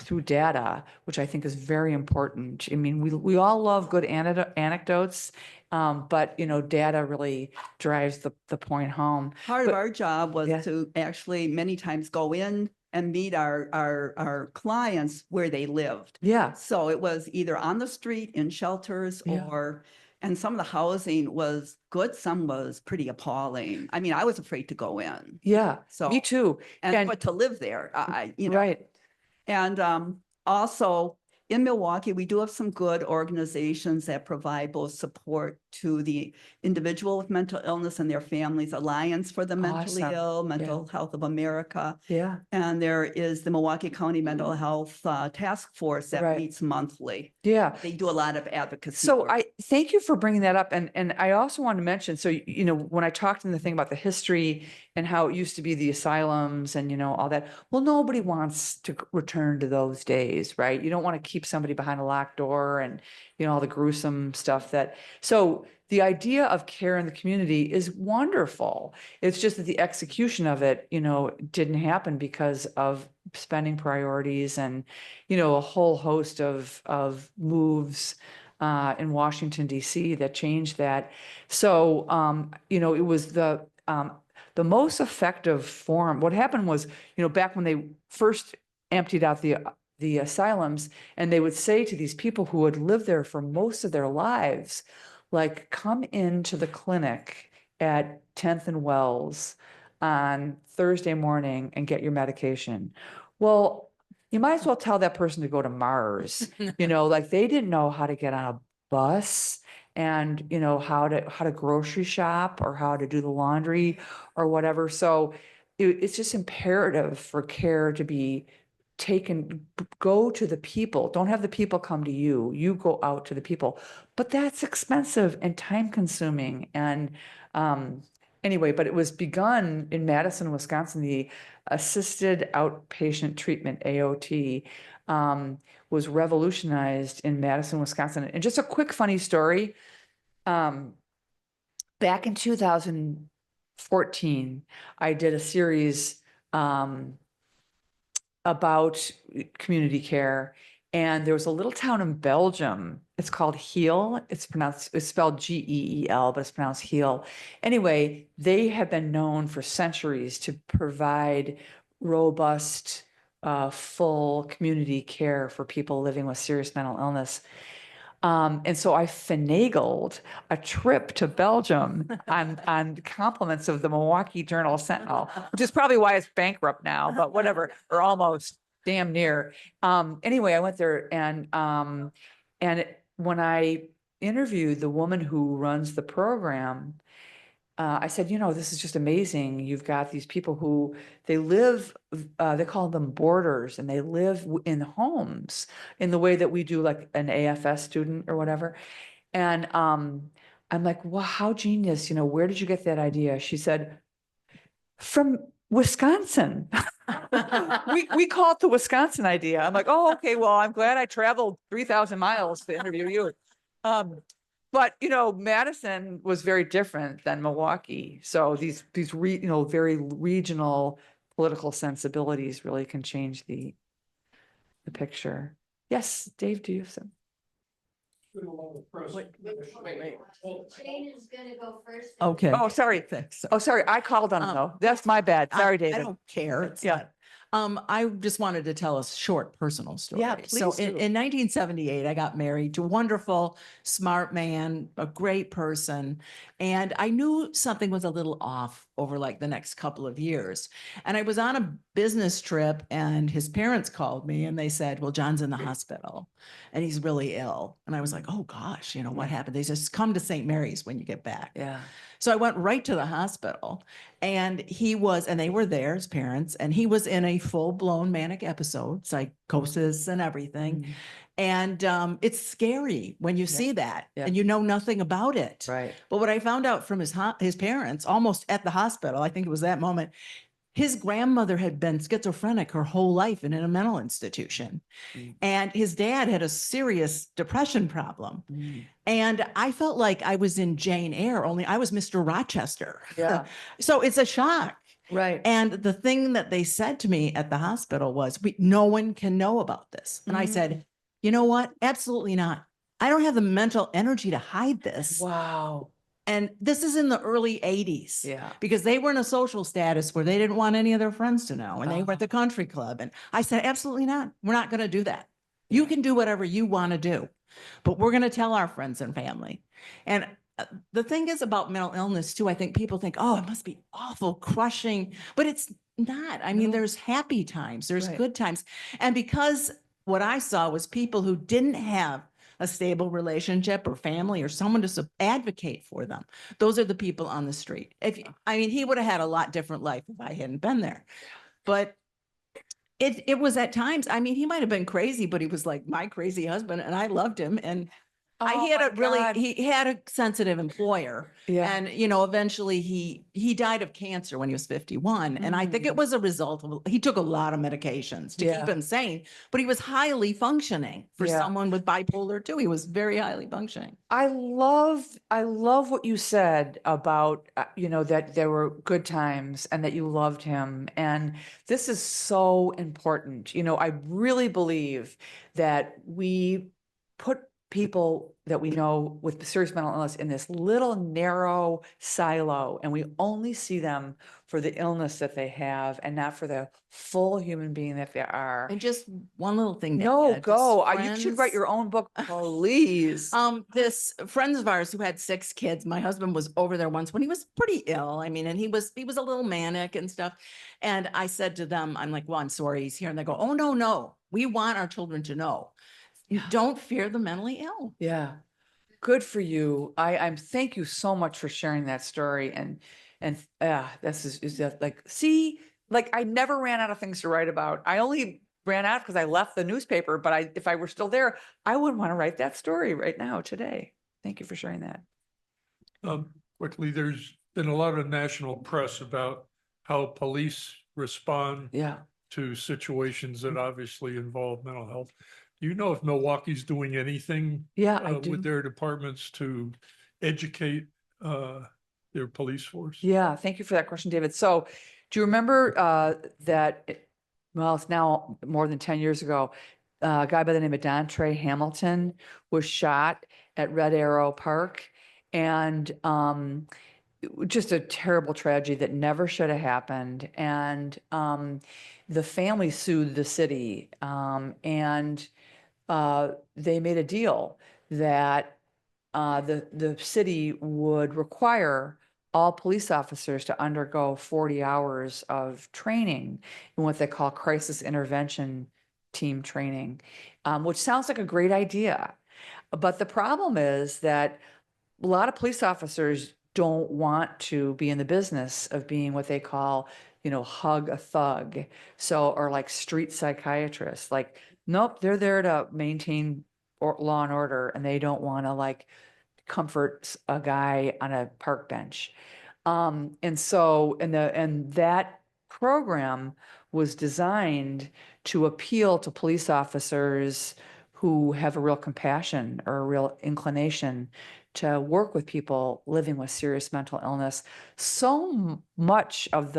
through data, which I think is very important. I mean, we all love good anecdotes, but data really drives the point home. Part But- of our job was Yeah. to actually many times go in and meet our clients where they lived. Yeah. So it was either on the street, in shelters, Yeah. or And some of the housing was good, some was pretty appalling. I mean, I was afraid to go in. Yeah, So, me too. And- but to live there, you know. Right. And also in Milwaukee, we do have some good organizations that provide both support to the individual with mental illness and their families, Alliance for the Mentally Awesome. Ill, Mental Health of America. Yeah. And there is the Milwaukee County Mental Health Task Force that Right. meets monthly. Yeah. They do a lot of advocacy. So work. I thank you for bringing that up. And I also want to mention, so, you know, when I talked in the thing about the history and how it used to be the asylums and, you know, all that, well, nobody wants to return to those days, right? You don't want to keep somebody behind a locked door and, you know, all the gruesome stuff that, so the idea of care in the community is wonderful. It's just that the execution of it, you know, didn't happen because of spending priorities and, you know, a whole host of moves in Washington, DC that changed that. So, you know, it was the most effective form. What happened was, you know, back when they first emptied out the asylums, and they would say to these people who had lived there for most of their lives, like, come into the clinic at 10th and Wells on Thursday morning and get your medication. Well, you might as well tell that person to go to Mars. You know, like, they didn't know how to get on a bus and, you know, how to grocery shop or how to do the laundry or whatever. So it's just imperative for care to be taken, go to the people. Don't have the people come to you. You go out to the people. But that's expensive and time consuming. And anyway, but it was begun in Madison, Wisconsin. The assisted outpatient treatment, AOT, was revolutionized in Madison, Wisconsin. And just a quick funny story. Back in 2014, I did a series about community care. And there was a little town in Belgium. It's called Heel. It's spelled Geel, but it's pronounced Heel. Anyway, they have been known for centuries to provide robust, full community care for people living with serious mental illness. And so I finagled a trip to Belgium on compliments of the Milwaukee Journal Sentinel, which is probably why it's bankrupt now, but whatever, or almost damn near. Anyway, I went there and when I interviewed the woman who runs the program, I said, you know, this is just amazing. You've got these people who they live, they call them boarders, and they live in homes in the way that we do, like an AFS student or whatever. And I'm like, well, how genius, you know, where did you get that idea? She said, from Wisconsin. we call it the Wisconsin idea. I'm like, oh, okay, well, I'm glad I traveled 3,000 miles to interview you. But, you know, Madison was very different than Milwaukee. So these you know, very regional political sensibilities really can change the picture. Yes, Dave, do you have some? Wait. Jane is gonna go first. Okay. Oh, sorry. Thanks. Oh, sorry. I called on him though. That's my bad. Sorry, I David. don't care. It's Yeah. not. I just wanted to tell a short personal story. Yeah, So please do. in 1978, I got married to a wonderful, smart man, a great person. And I knew something was a little off over like the next couple of years. And I was on a business trip and his parents called me and they said, well, John's in the hospital and he's really ill. And I was like, oh gosh, you know, what happened? They just come to St. Mary's when you get back. Yeah. So I went right to the hospital and they were there, his parents, and he was in a full-blown manic episode, psychosis and everything. And it's scary when you see that and you know nothing about it. Right. But what I found out from his parents, almost at the hospital, I think it was that moment, his grandmother had been schizophrenic her whole life and in a mental institution. And his dad had a serious depression problem. And I felt like I was in Jane Eyre, only I was Mr. Rochester. Yeah. So it's a shock. Right. And the thing that they said to me at the hospital was, no one can know about this. And I said, you know what? Absolutely not. I don't have the mental energy to hide this. Wow. And this is in the early 80s. Yeah. Because they were in a social status where they didn't want any of their friends to know. And they were at the country club. And I said, absolutely not. We're not going to do that. You can do whatever you want to do. but we're going to tell our friends and family. And the thing is about mental illness too, I think people think, oh, it must be awful, crushing, but it's not. I mean, No. there's happy times, there's Right. good times. And because what I saw was people who didn't have a stable relationship or family or someone to advocate for them. Those are the people on the street. I mean, he would have had a lot different life if I hadn't been there. But it was at times, I mean, he might have been crazy, but he was like my crazy husband and I loved him. And Oh he had my a really, God. he had a sensitive employer. Yeah. And, you know, eventually he died of cancer when he was 51. And I think it was a result of, he took a lot of medications to Yeah. keep him sane, but he was highly functioning for Yeah. someone with bipolar too. He was very highly functioning. I love what you said about, you know, that there were good times and that you loved him. And this is so important. You know, I really believe that we put people that we know with serious mental illness in this little narrow silo, and we only see them for the illness that they have and not for the full human being that they are. And just one little thing. to No, add, go. just You should write your own book, please. This friends of ours who had 6 kids, my husband was over there once when he was pretty ill. I mean, and he was a little manic and stuff. And I said to them, I'm like, well, I'm sorry he's here. And they go, oh, no. We want our children to know. You don't fear the mentally ill. Yeah. Good for you. I'm thank you so much for sharing that story. And this is that like, see, like I never ran out of things to write about. I only ran out because I left the newspaper, but if I were still there, I wouldn't want to write that story right now today. Thank you for sharing that. Quickly, there's been a lot of national press about how police respond Yeah. to situations that obviously involve mental health. Do you know if Milwaukee's doing anything Yeah, I do. with their departments to educate their police force? Yeah, thank you for that question, David. So do you remember well, it's now more than 10 years ago, a guy by the name of Dontre Hamilton was shot at Red Arrow Park, and just a terrible tragedy that never should have happened. And the family sued the city, and they made a deal that the city would require all police officers to undergo 40 hours of training in what they call crisis intervention team training, which sounds like a great idea. But the problem is that a lot of police officers don't want to be in the business of being what they call, you know, hug a thug. So, or like street psychiatrists, like, nope, they're there to maintain law and order, and they don't want to like comfort a guy on a park bench. And so, and that program was designed to appeal to police officers who have a real compassion or a real inclination to work with people living with serious mental illness. So much of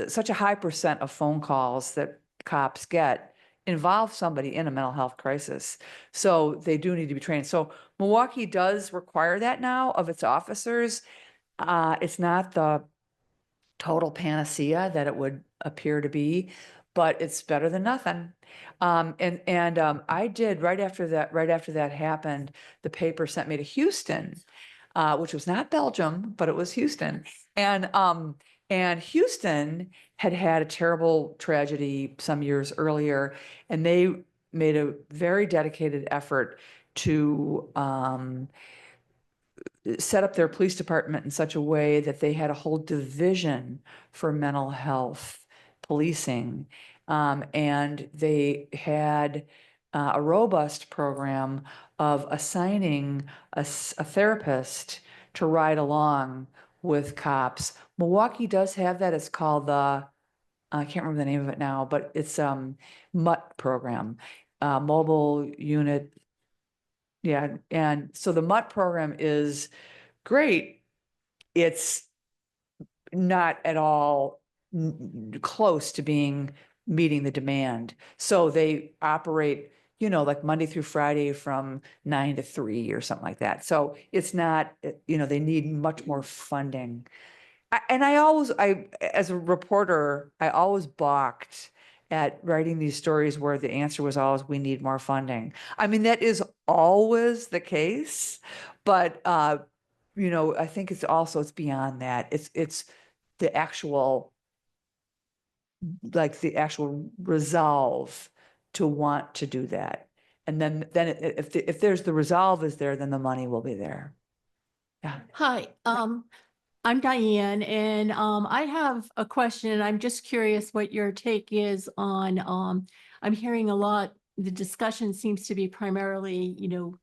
such a high percent of phone calls that cops get involve somebody in a mental health crisis. So they do need to be trained. So Milwaukee does require that now of its officers. It's not the total panacea that it would appear to be, but it's better than nothing. I did right after that happened, the paper sent me to Houston, which was not Belgium, but it was Houston. And Houston had had a terrible tragedy some years earlier, and they made a very dedicated effort to set up their police department in such a way that they had a whole division for mental health policing. And they had a robust program of assigning a therapist to ride along with cops. Milwaukee does have that. It's called the, I can't remember the name of it now, but it's MUT program, mobile unit. Yeah. And so the MUT program is great. It's not at all close to meeting the demand. So they operate, you know, like Monday through Friday from 9 to 3 or something like that. So it's not, you know, they need much more funding. As a reporter, I always balked at writing these stories where the answer was always, we need more funding. I mean, that is always the case, but, you know, I think it's also, it's beyond that. It's the actual, like the actual resolve to want to do that. And then if there's the resolve is there, then the money will be there. Yeah. Hi, I'm Diane, and I have a question. I'm just curious what your take is on, I'm hearing a lot, the discussion seems to be primarily, you know,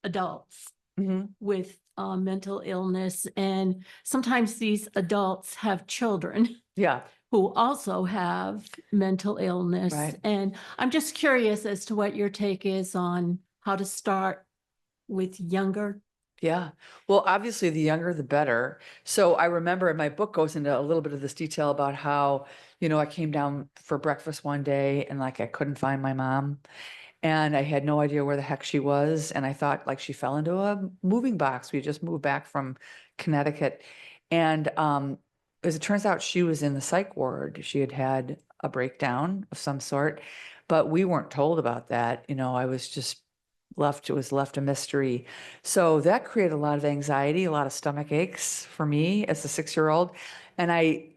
adults Mhm. with mental illness, and sometimes these adults have children Yeah. who also have mental illness. Right. And I'm just curious as to what your take is on how to start with younger. Yeah. Well, obviously, the younger, the better. So I remember my book goes into a little bit of this detail about how, you know, I came down for breakfast one day and like I couldn't find my mom and I had no idea where the heck she was. And I thought like she fell into a moving box. We just moved back from Connecticut. And as it turns out, she was in the psych ward. She had had a breakdown of some sort, but we weren't told about that. You know, I was just left, it was left a mystery. So that created a lot of anxiety, a lot of stomach aches for me as a 6-year-old. And I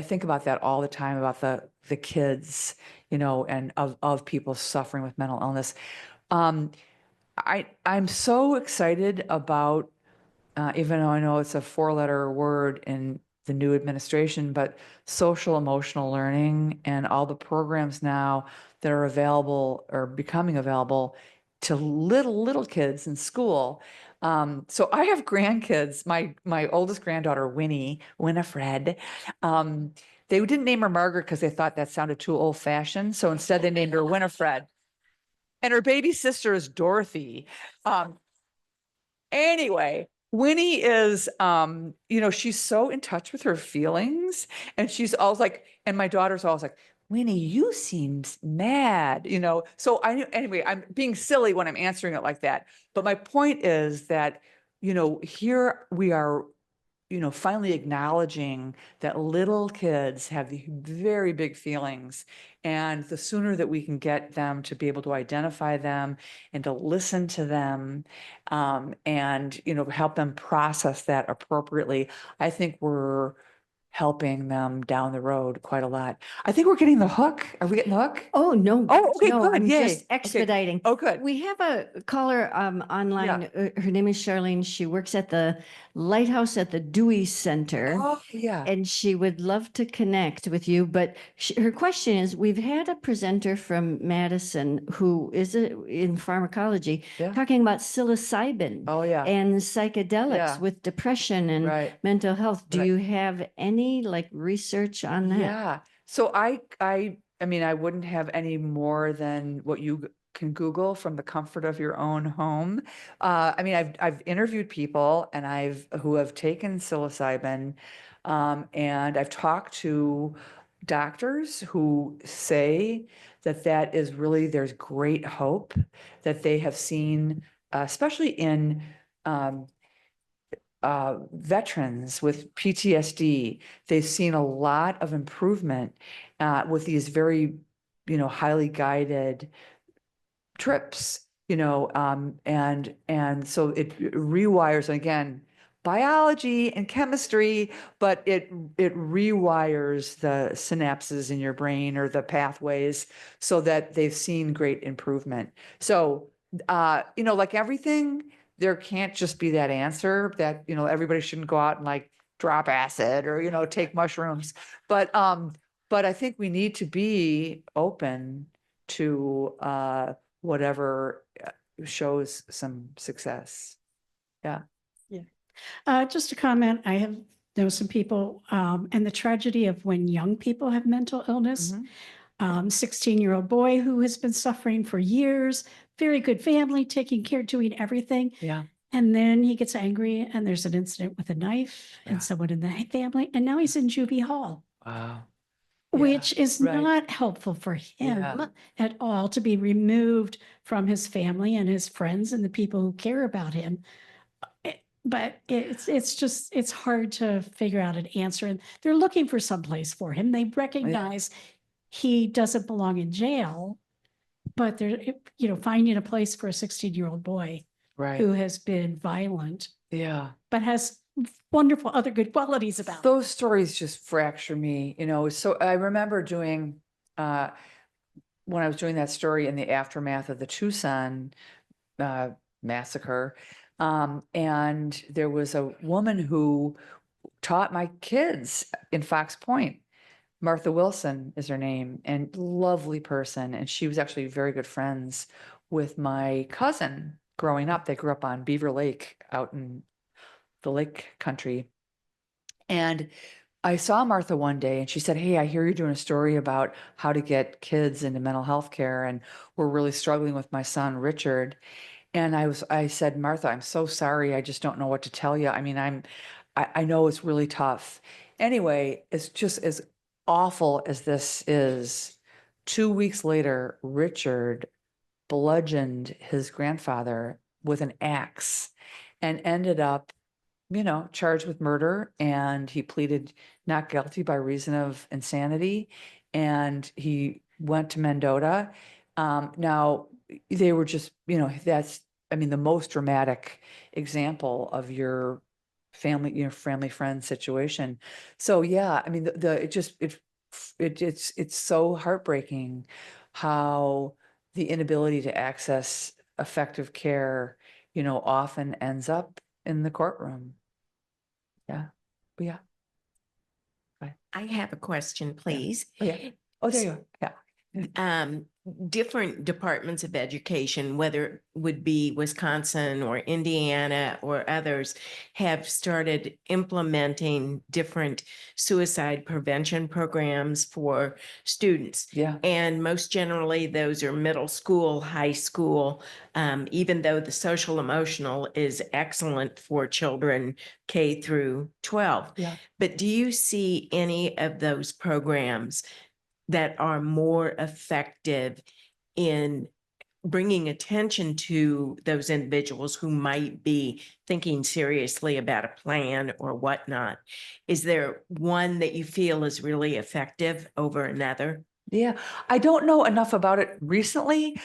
think about that all the time, about the kids, you know, and of people suffering with mental illness. I'm so excited about, even though I know it's a 4-letter word in the new administration, but social emotional learning and all the programs now that are available or becoming available to little kids in school. So I have grandkids. My oldest granddaughter, Winifred, they didn't name her Margaret because they thought that sounded too old fashioned. So instead they named her Winifred. And her baby sister is Dorothy. Anyway, Winnie is, you know, she's so in touch with her feelings, and she's always like, and my daughter's always like, Winnie, you seem mad, you know? So anyway, I'm being silly when I'm answering it like that. But my point is that, you know, here we are, you know, finally acknowledging that little kids have the very big feelings. And the sooner that we can get them to be able to identify them and to listen to them, and, you know, help them process that appropriately, I think we're helping them down the road quite a lot. I think we're getting the hook. Are we getting the hook? Oh, no. Oh, okay, no, good. I'm Yay. just Okay. expediting. Oh, good. We have a caller online. Her name is Charlene. She works at the Lighthouse at the Dewey Center. Oh, yeah. And she would love to connect with you. But her question is, we've had a presenter from Madison who is in pharmacology Yeah. talking about psilocybin Oh, yeah. and psychedelics Yeah. with depression and Right. mental health. Do Right. you have any like research on that? Yeah. So I mean, I wouldn't have any more than what you can Google from the comfort of your own home. I mean, I've interviewed people and who have taken psilocybin, and I've talked to doctors who say that that is really, there's great hope that they have seen, especially in veterans with PTSD. They've seen a lot of improvement with these very, you know, highly guided trips, you know, and so it rewires, and again, biology and chemistry, but it rewires the synapses in your brain or the pathways so that they've seen great improvement. So, you know, like everything, there can't just be that answer that, you know, everybody shouldn't go out and like drop acid or, you know, take mushrooms. But I think we need to be open to whatever shows some success. Yeah. Just a comment, I have know some people, and the tragedy of when young people have mental illness. 16-year-old boy who has been suffering for years, very good family, taking care, doing everything. Yeah. And then he gets angry and there's an incident with a knife and someone in the family, and now he's in juvie hall. Wow. Which is right. not helpful for him Yeah. at all, to be removed from his family and his friends and the people who care about him. But it's just, it's hard to figure out an answer, and they're looking for someplace for him. They recognize he doesn't belong in jail, but there, you know, finding a place for a 16-year-old boy Right. who has been violent, Yeah. but has wonderful other good qualities about him. Those stories just fracture me, you know. So I remember doing, when I was doing that story in the aftermath of the Tucson massacre, and there was a woman who taught my kids in Fox Point. Martha Wilson is her name, and lovely person. And she was actually very good friends with my cousin growing up. They grew up on Beaver Lake out in the lake country. And I saw Martha one day and she said, "Hey, I hear you're doing a story about how to get kids into mental health care. And we're really struggling with my son, Richard." And I said, "Martha, I'm so sorry. I just don't know what to tell you. I mean, I know it's really tough." Anyway, it's just as awful as this is. 2 weeks later, Richard bludgeoned his grandfather with an axe and ended up, you know, charged with murder, and he pleaded not guilty by reason of insanity, and he went to Mendota. Now, they were just, you know, that's, I mean, the most dramatic example of your family, your family friend situation. So yeah, I mean, it's so heartbreaking how the inability to access effective care, you know, often ends up in the courtroom. Yeah. But yeah. I have a question, please. Oh, yeah. Oh, there you are. Yeah. Different departments of education, whether it would be Wisconsin or Indiana or others, have started implementing different suicide prevention programs for students. Yeah. And most generally, those are middle school, high school, even though the social emotional is excellent for children K through 12. Yeah. But do you see any of those programs that are more effective in bringing attention to those individuals who might be thinking seriously about a plan or whatnot? Is there one that you feel is really effective over another? Yeah, I don't know enough about it recently.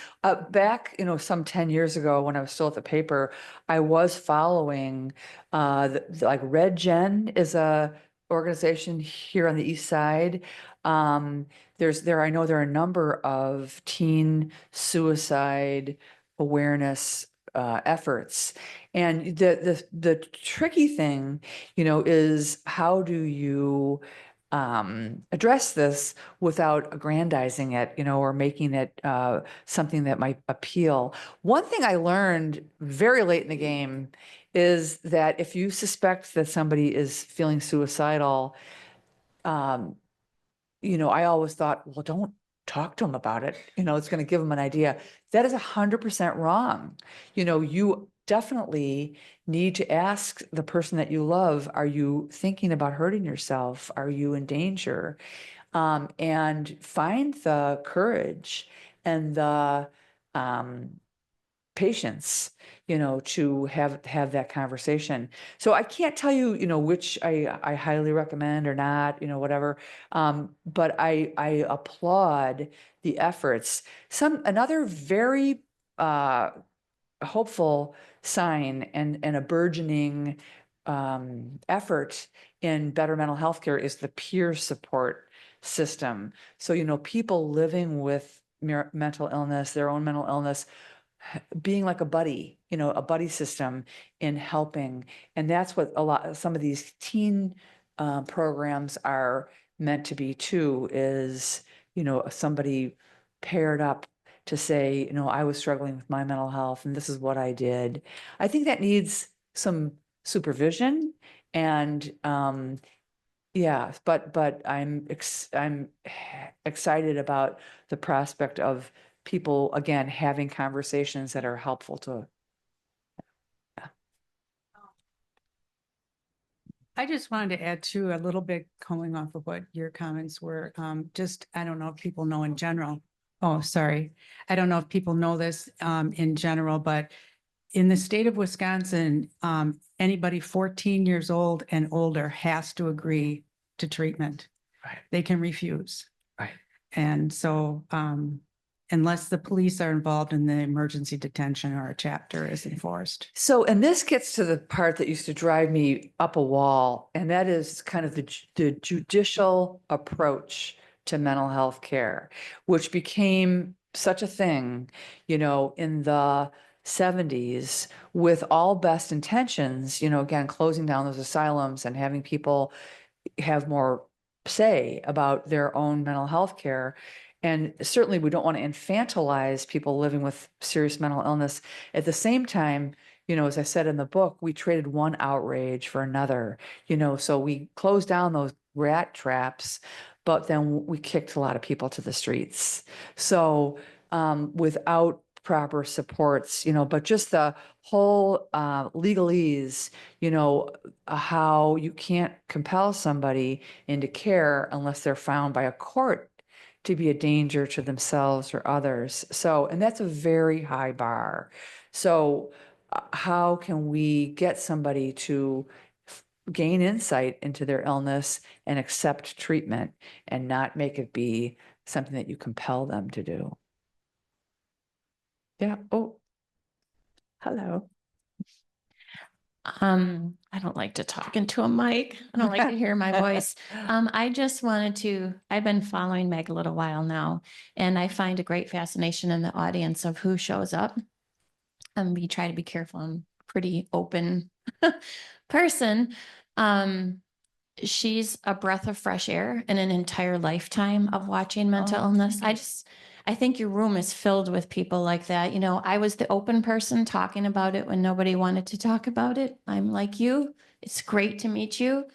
Back, you know, some 10 years ago when I was still at the paper, I was following like Red Gen is a organization here on the east side. I know there are a number of teen suicide awareness efforts. And the tricky thing, you know, is how do you address this without aggrandizing it, you know, or making it something that might appeal. One thing I learned very late in the game is that if you suspect that somebody is feeling suicidal, you know, I always thought, well, don't talk to them about it. You know, it's going to give them an idea. That is 100% wrong. You know, you definitely need to ask the person that you love, are you thinking about hurting yourself? Are you in danger? And find the courage and the patience, you know, to have that conversation. So I can't tell you, you know, which I highly recommend or not, you know, whatever. But I applaud the efforts. Another very hopeful sign and a burgeoning effort in better mental health care is the peer support system. So, you know, people living with mental illness, their own mental illness, being like a buddy, you know, a buddy system in helping. And that's what some of these teen programs are meant to be too, is, you know, somebody paired up to say, you know, I was struggling with my mental health and this is what I did. I think that needs some supervision and yeah, but I'm excited about the prospect of people again having conversations that are helpful to. I just wanted to add to a little bit going off of what your comments were. I don't know if people know in general. Oh, sorry. I don't know if people know this in general, but in the state of Wisconsin, anybody 14 years old and older has to agree to treatment. Right. They can refuse. Right. And so, unless the police are involved in the emergency detention, our chapter is enforced. So, and this gets to the part that used to drive me up a wall, and that is kind of the judicial approach to mental health care, which became such a thing, you know, in the 70s with all best intentions, you know, again, closing down those asylums and having people have more say about their own mental health care. And certainly we don't want to infantilize people living with serious mental illness. At the same time, you know, as I said in the book, we traded one outrage for another, you know, so we closed down those rat traps, but then we kicked a lot of people to the streets. So without proper supports, you know, but just the whole legalese, you know, how you can't compel somebody into care unless they're found by a court to be a danger to themselves or others. So, and that's a very high bar. So how can we get somebody to gain insight into their illness and accept treatment and not make it be something that you compel them to do? Yeah. Oh, hello. I don't like to talk into a mic. I don't like to hear my voice. I just wanted to, I've been following Meg a little while now, and I find a great fascination in the audience of who shows up. We try to be careful. I'm a pretty open person. She's a breath of fresh air in an entire lifetime of watching mental illness. I think your room is filled with people like that. You know, I was the open person talking about it when nobody wanted to talk about it. I'm like you. It's great to meet you.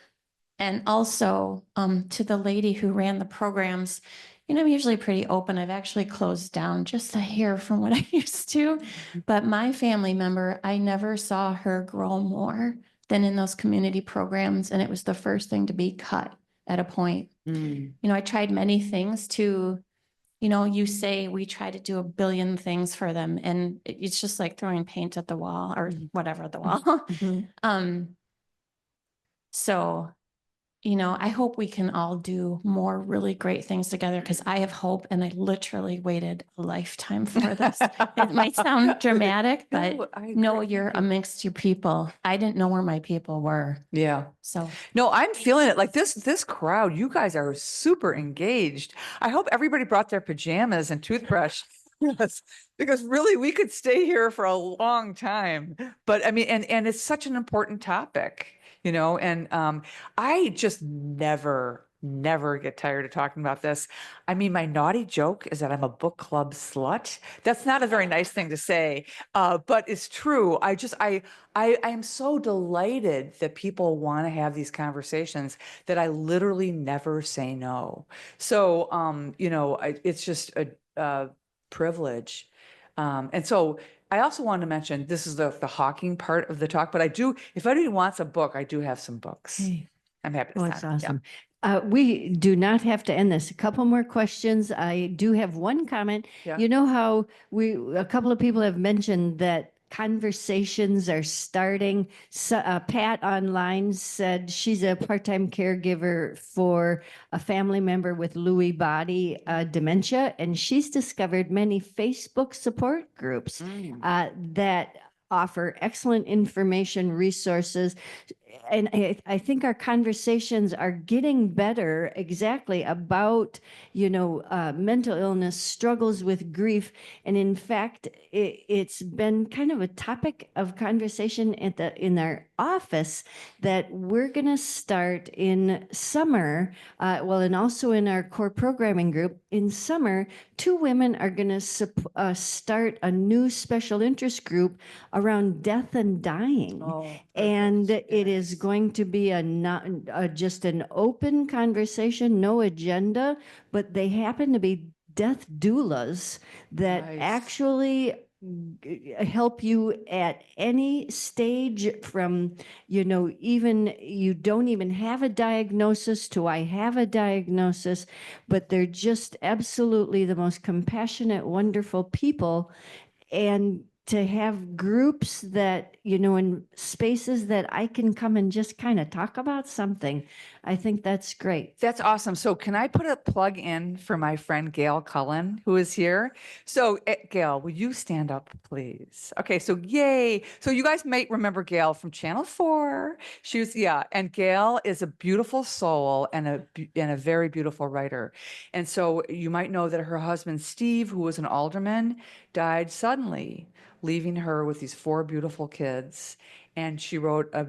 And also to the lady who ran the programs, you know, I'm usually pretty open. I've actually closed down just a hair from what I used to. But my family member, I never saw her grow more than in those community programs. And it was the first thing to be cut at a point. You know, I tried many things to, you know, you say we try to do a billion things for them, and it's just like throwing paint at the wall or whatever the wall. So, you know, I hope we can all do more really great things together, because I have hope, and I literally waited a lifetime for this. It might sound dramatic, but no, you're amongst your people. I didn't know where my people were. Yeah. So no, I'm feeling it. Like this crowd, you guys are super engaged. I hope everybody brought their pajamas and toothbrush. Yes, because really we could stay here for a long time. But I mean, and it's such an important topic, you know, and I just never get tired of talking about this. I mean, my naughty joke is that I'm a book club slut. That's not a very nice thing to say, but it's true. I am so delighted that people want to have these conversations that I literally never say no. So, you know, it's just a privilege. And so I also wanted to mention, this is the hawking part of the talk, but I do, if anybody wants a book, I do have some books. Hey. I'm happy to Oh, that's sign. Yeah. awesome. We do not have to end this. A couple more questions. I do have one comment. Yeah. You know how a couple of people have mentioned that conversations are starting. So, Pat online said she's a part-time caregiver for a family member with Lewy body dementia, and she's discovered many Facebook support groups that offer excellent information, resources. And I think our conversations are getting better exactly about, you know, mental illness, struggles with grief. And in fact, it's been kind of a topic of conversation in our office that we're going to start in summer. Well, and also in our core programming group in summer, 2 women are going to start a new special interest group around death and dying. And it is going to be just an open conversation, no agenda, but they happen to be death doulas that actually help you at any stage from, you know, even you don't even have a diagnosis to I have a diagnosis, but they're just absolutely the most compassionate, wonderful people. And to have groups that, in spaces that I can come and just kind of talk about something. I think that's great. That's awesome. So can I put a plug in for my friend Gail Cullen, who is here? So Gail, will you stand up, please? Okay, so yay. So you guys might remember Gail from Channel 4. She was, and Gail is a beautiful soul and a very beautiful writer. And so you might know that her husband, Steve, who was an alderman, died suddenly, leaving her with these 4 beautiful kids. And she wrote a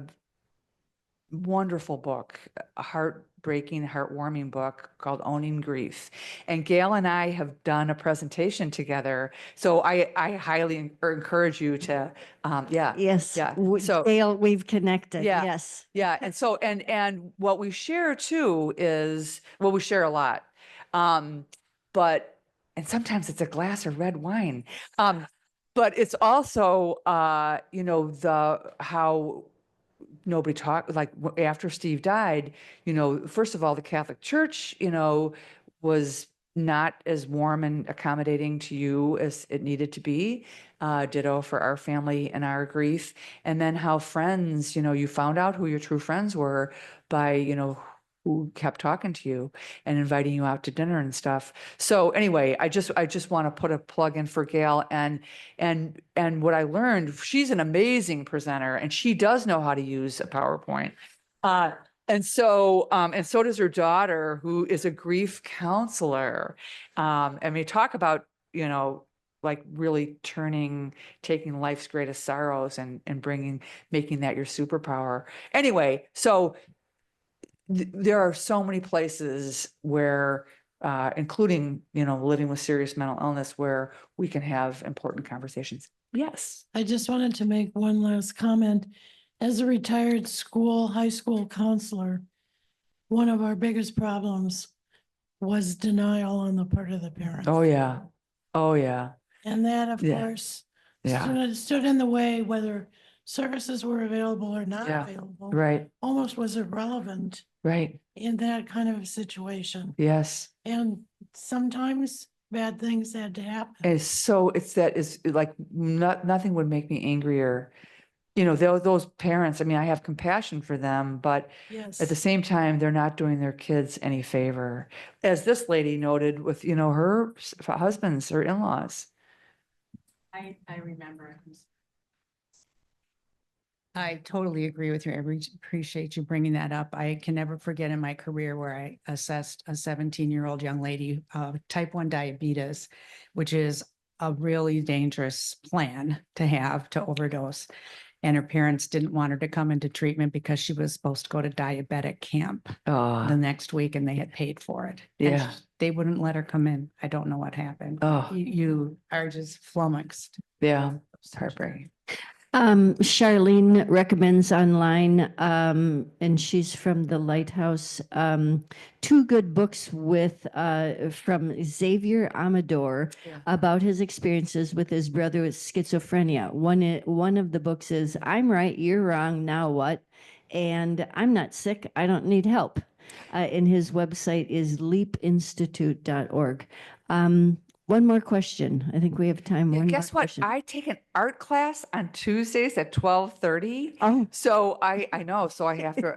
wonderful book, a heartbreaking, heartwarming book called Owning Grief. And Gail and I have done a presentation together. So I highly encourage you to, Yes. Yeah. So Gail, we've connected. Yeah. Yes. Yeah. And so, and what we share too is, well, we share a lot. But, and sometimes it's a glass of red wine. But it's also, how nobody talked, like after Steve died, first of all, the Catholic Church, was not as warm and accommodating to you as it needed to be. Ditto for our family and our grief. And then how friends, you found out who your true friends were by, who kept talking to you and inviting you out to dinner and stuff. So anyway, I just want to put a plug in for Gail, and what I learned, she's an amazing presenter and she does know how to use a PowerPoint. And so does her daughter, who is a grief counselor. And we talk about, like really taking life's greatest sorrows and making that your superpower. Anyway, so there are so many places where, including, living with serious mental illness, where we can have important conversations. Yes. I just wanted to make one last comment. As a retired high school counselor, one of our biggest problems was denial on the part of the parents. Oh, yeah. Oh, yeah. And that, of Yeah. course, Yeah. stood in the way whether services were available or not Yeah. available. Right. Almost was irrelevant Right. in that kind of a situation. Yes. And sometimes bad things had to happen. It's like nothing would make me angrier. Those parents, I mean, I have compassion for them, but Yes. at the same time, they're not doing their kids any favor. As this lady noted with, her husbands, her in-laws. I remember. I totally agree with you. I appreciate you bringing that up. I can never forget in my career where I assessed a 17-year-old young lady, type 1 diabetes, which is a really dangerous plan to have to overdose. And her parents didn't want her to come into treatment because she was supposed to go to diabetic camp the next week and they had paid for it. And Yeah. they wouldn't let her come in. I don't know what happened. Oh. You are just flummoxed. Yeah. It's heartbreaking. Charlene recommends online, and she's from the Lighthouse, 2 good books from Xavier Amador about his experiences with his brother with schizophrenia. One of the books is "I'm Right, You're Wrong, Now What?" and "I'm Not Sick, I Don't Need Help." And his website is leapinstitute.org. One more question. I think we have time. One Guess more what? question. I take an art class on Tuesdays at 12:30. Oh. So I know. So I have to,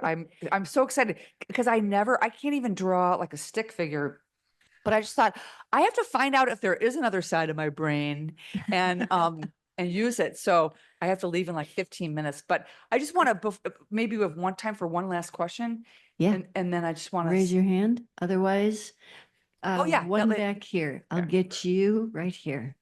I'm so excited because I can't even draw like a stick figure. But I just thought I have to find out if there is another side of my brain and use it. So I have to leave in like 15 minutes. But I just want to, maybe we have time for one last question. Yeah. And then I just want to Raise your hand. Otherwise, one that- back here. I'll get you right here.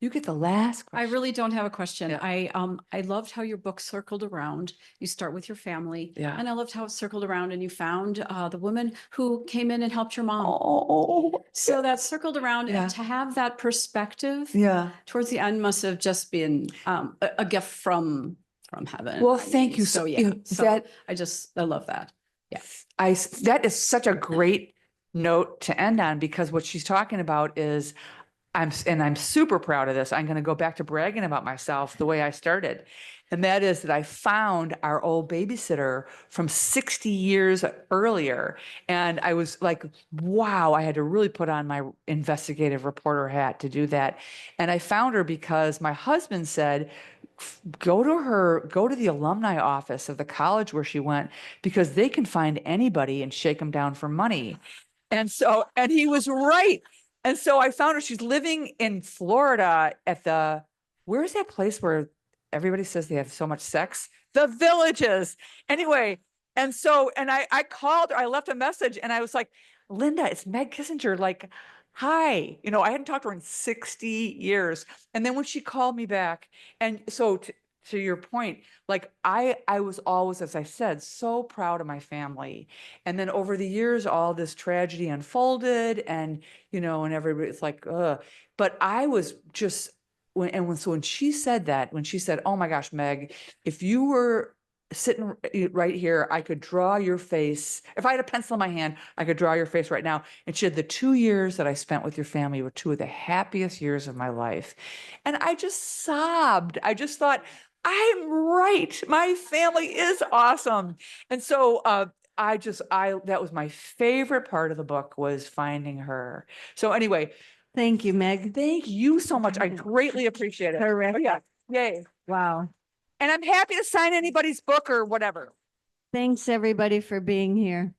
You get the last I question. really don't have a question. Yeah. I loved how your book circled around. You start with your family. Yeah. And I loved how it circled around and you found the woman who came in and helped your mom. Oh. So that circled around, Yeah. and to have that perspective Yeah. towards the end must have just been a gift from heaven. Well, I thank mean, you. So So, yeah, that I love that. Yeah. that is such a great note to end on, because what she's talking about is I'm super proud of this. I'm going to go back to bragging about myself the way I started. And that is that I found our old babysitter from 60 years earlier. And I was like, wow, I had to really put on my investigative reporter hat to do that. And I found her because my husband said, go to the alumni office of the college where she went, because they can find anybody and shake them down for money. And he was right. And so I found her. She's living in Florida at where's that place where everybody says they have so much sex? The Villages. Anyway, and I called her, I left a message, and I was like, Linda, it's Meg Kissinger. Like, hi. I hadn't talked to her in 60 years. And then when she called me back, and so to your point, like I was always, as I said, so proud of my family. And then over the years, all this tragedy unfolded, and and everybody's like, ugh. But I was just when she said that, when she said, oh my gosh, Meg, if you were sitting right here, I could draw your face. If I had a pencil in my hand, I could draw your face right now. And she said, the 2 years that I spent with your family were 2 of the happiest years of my life. And I just sobbed. I just thought, I'm right. My family is awesome. And so that was my favorite part of the book, was finding her. So anyway, Thank you, Meg. thank you so much. I greatly appreciate it. Correct. Oh, yeah. Yay. Wow. And I'm happy to sign anybody's book or whatever. Thanks, everybody, for being here.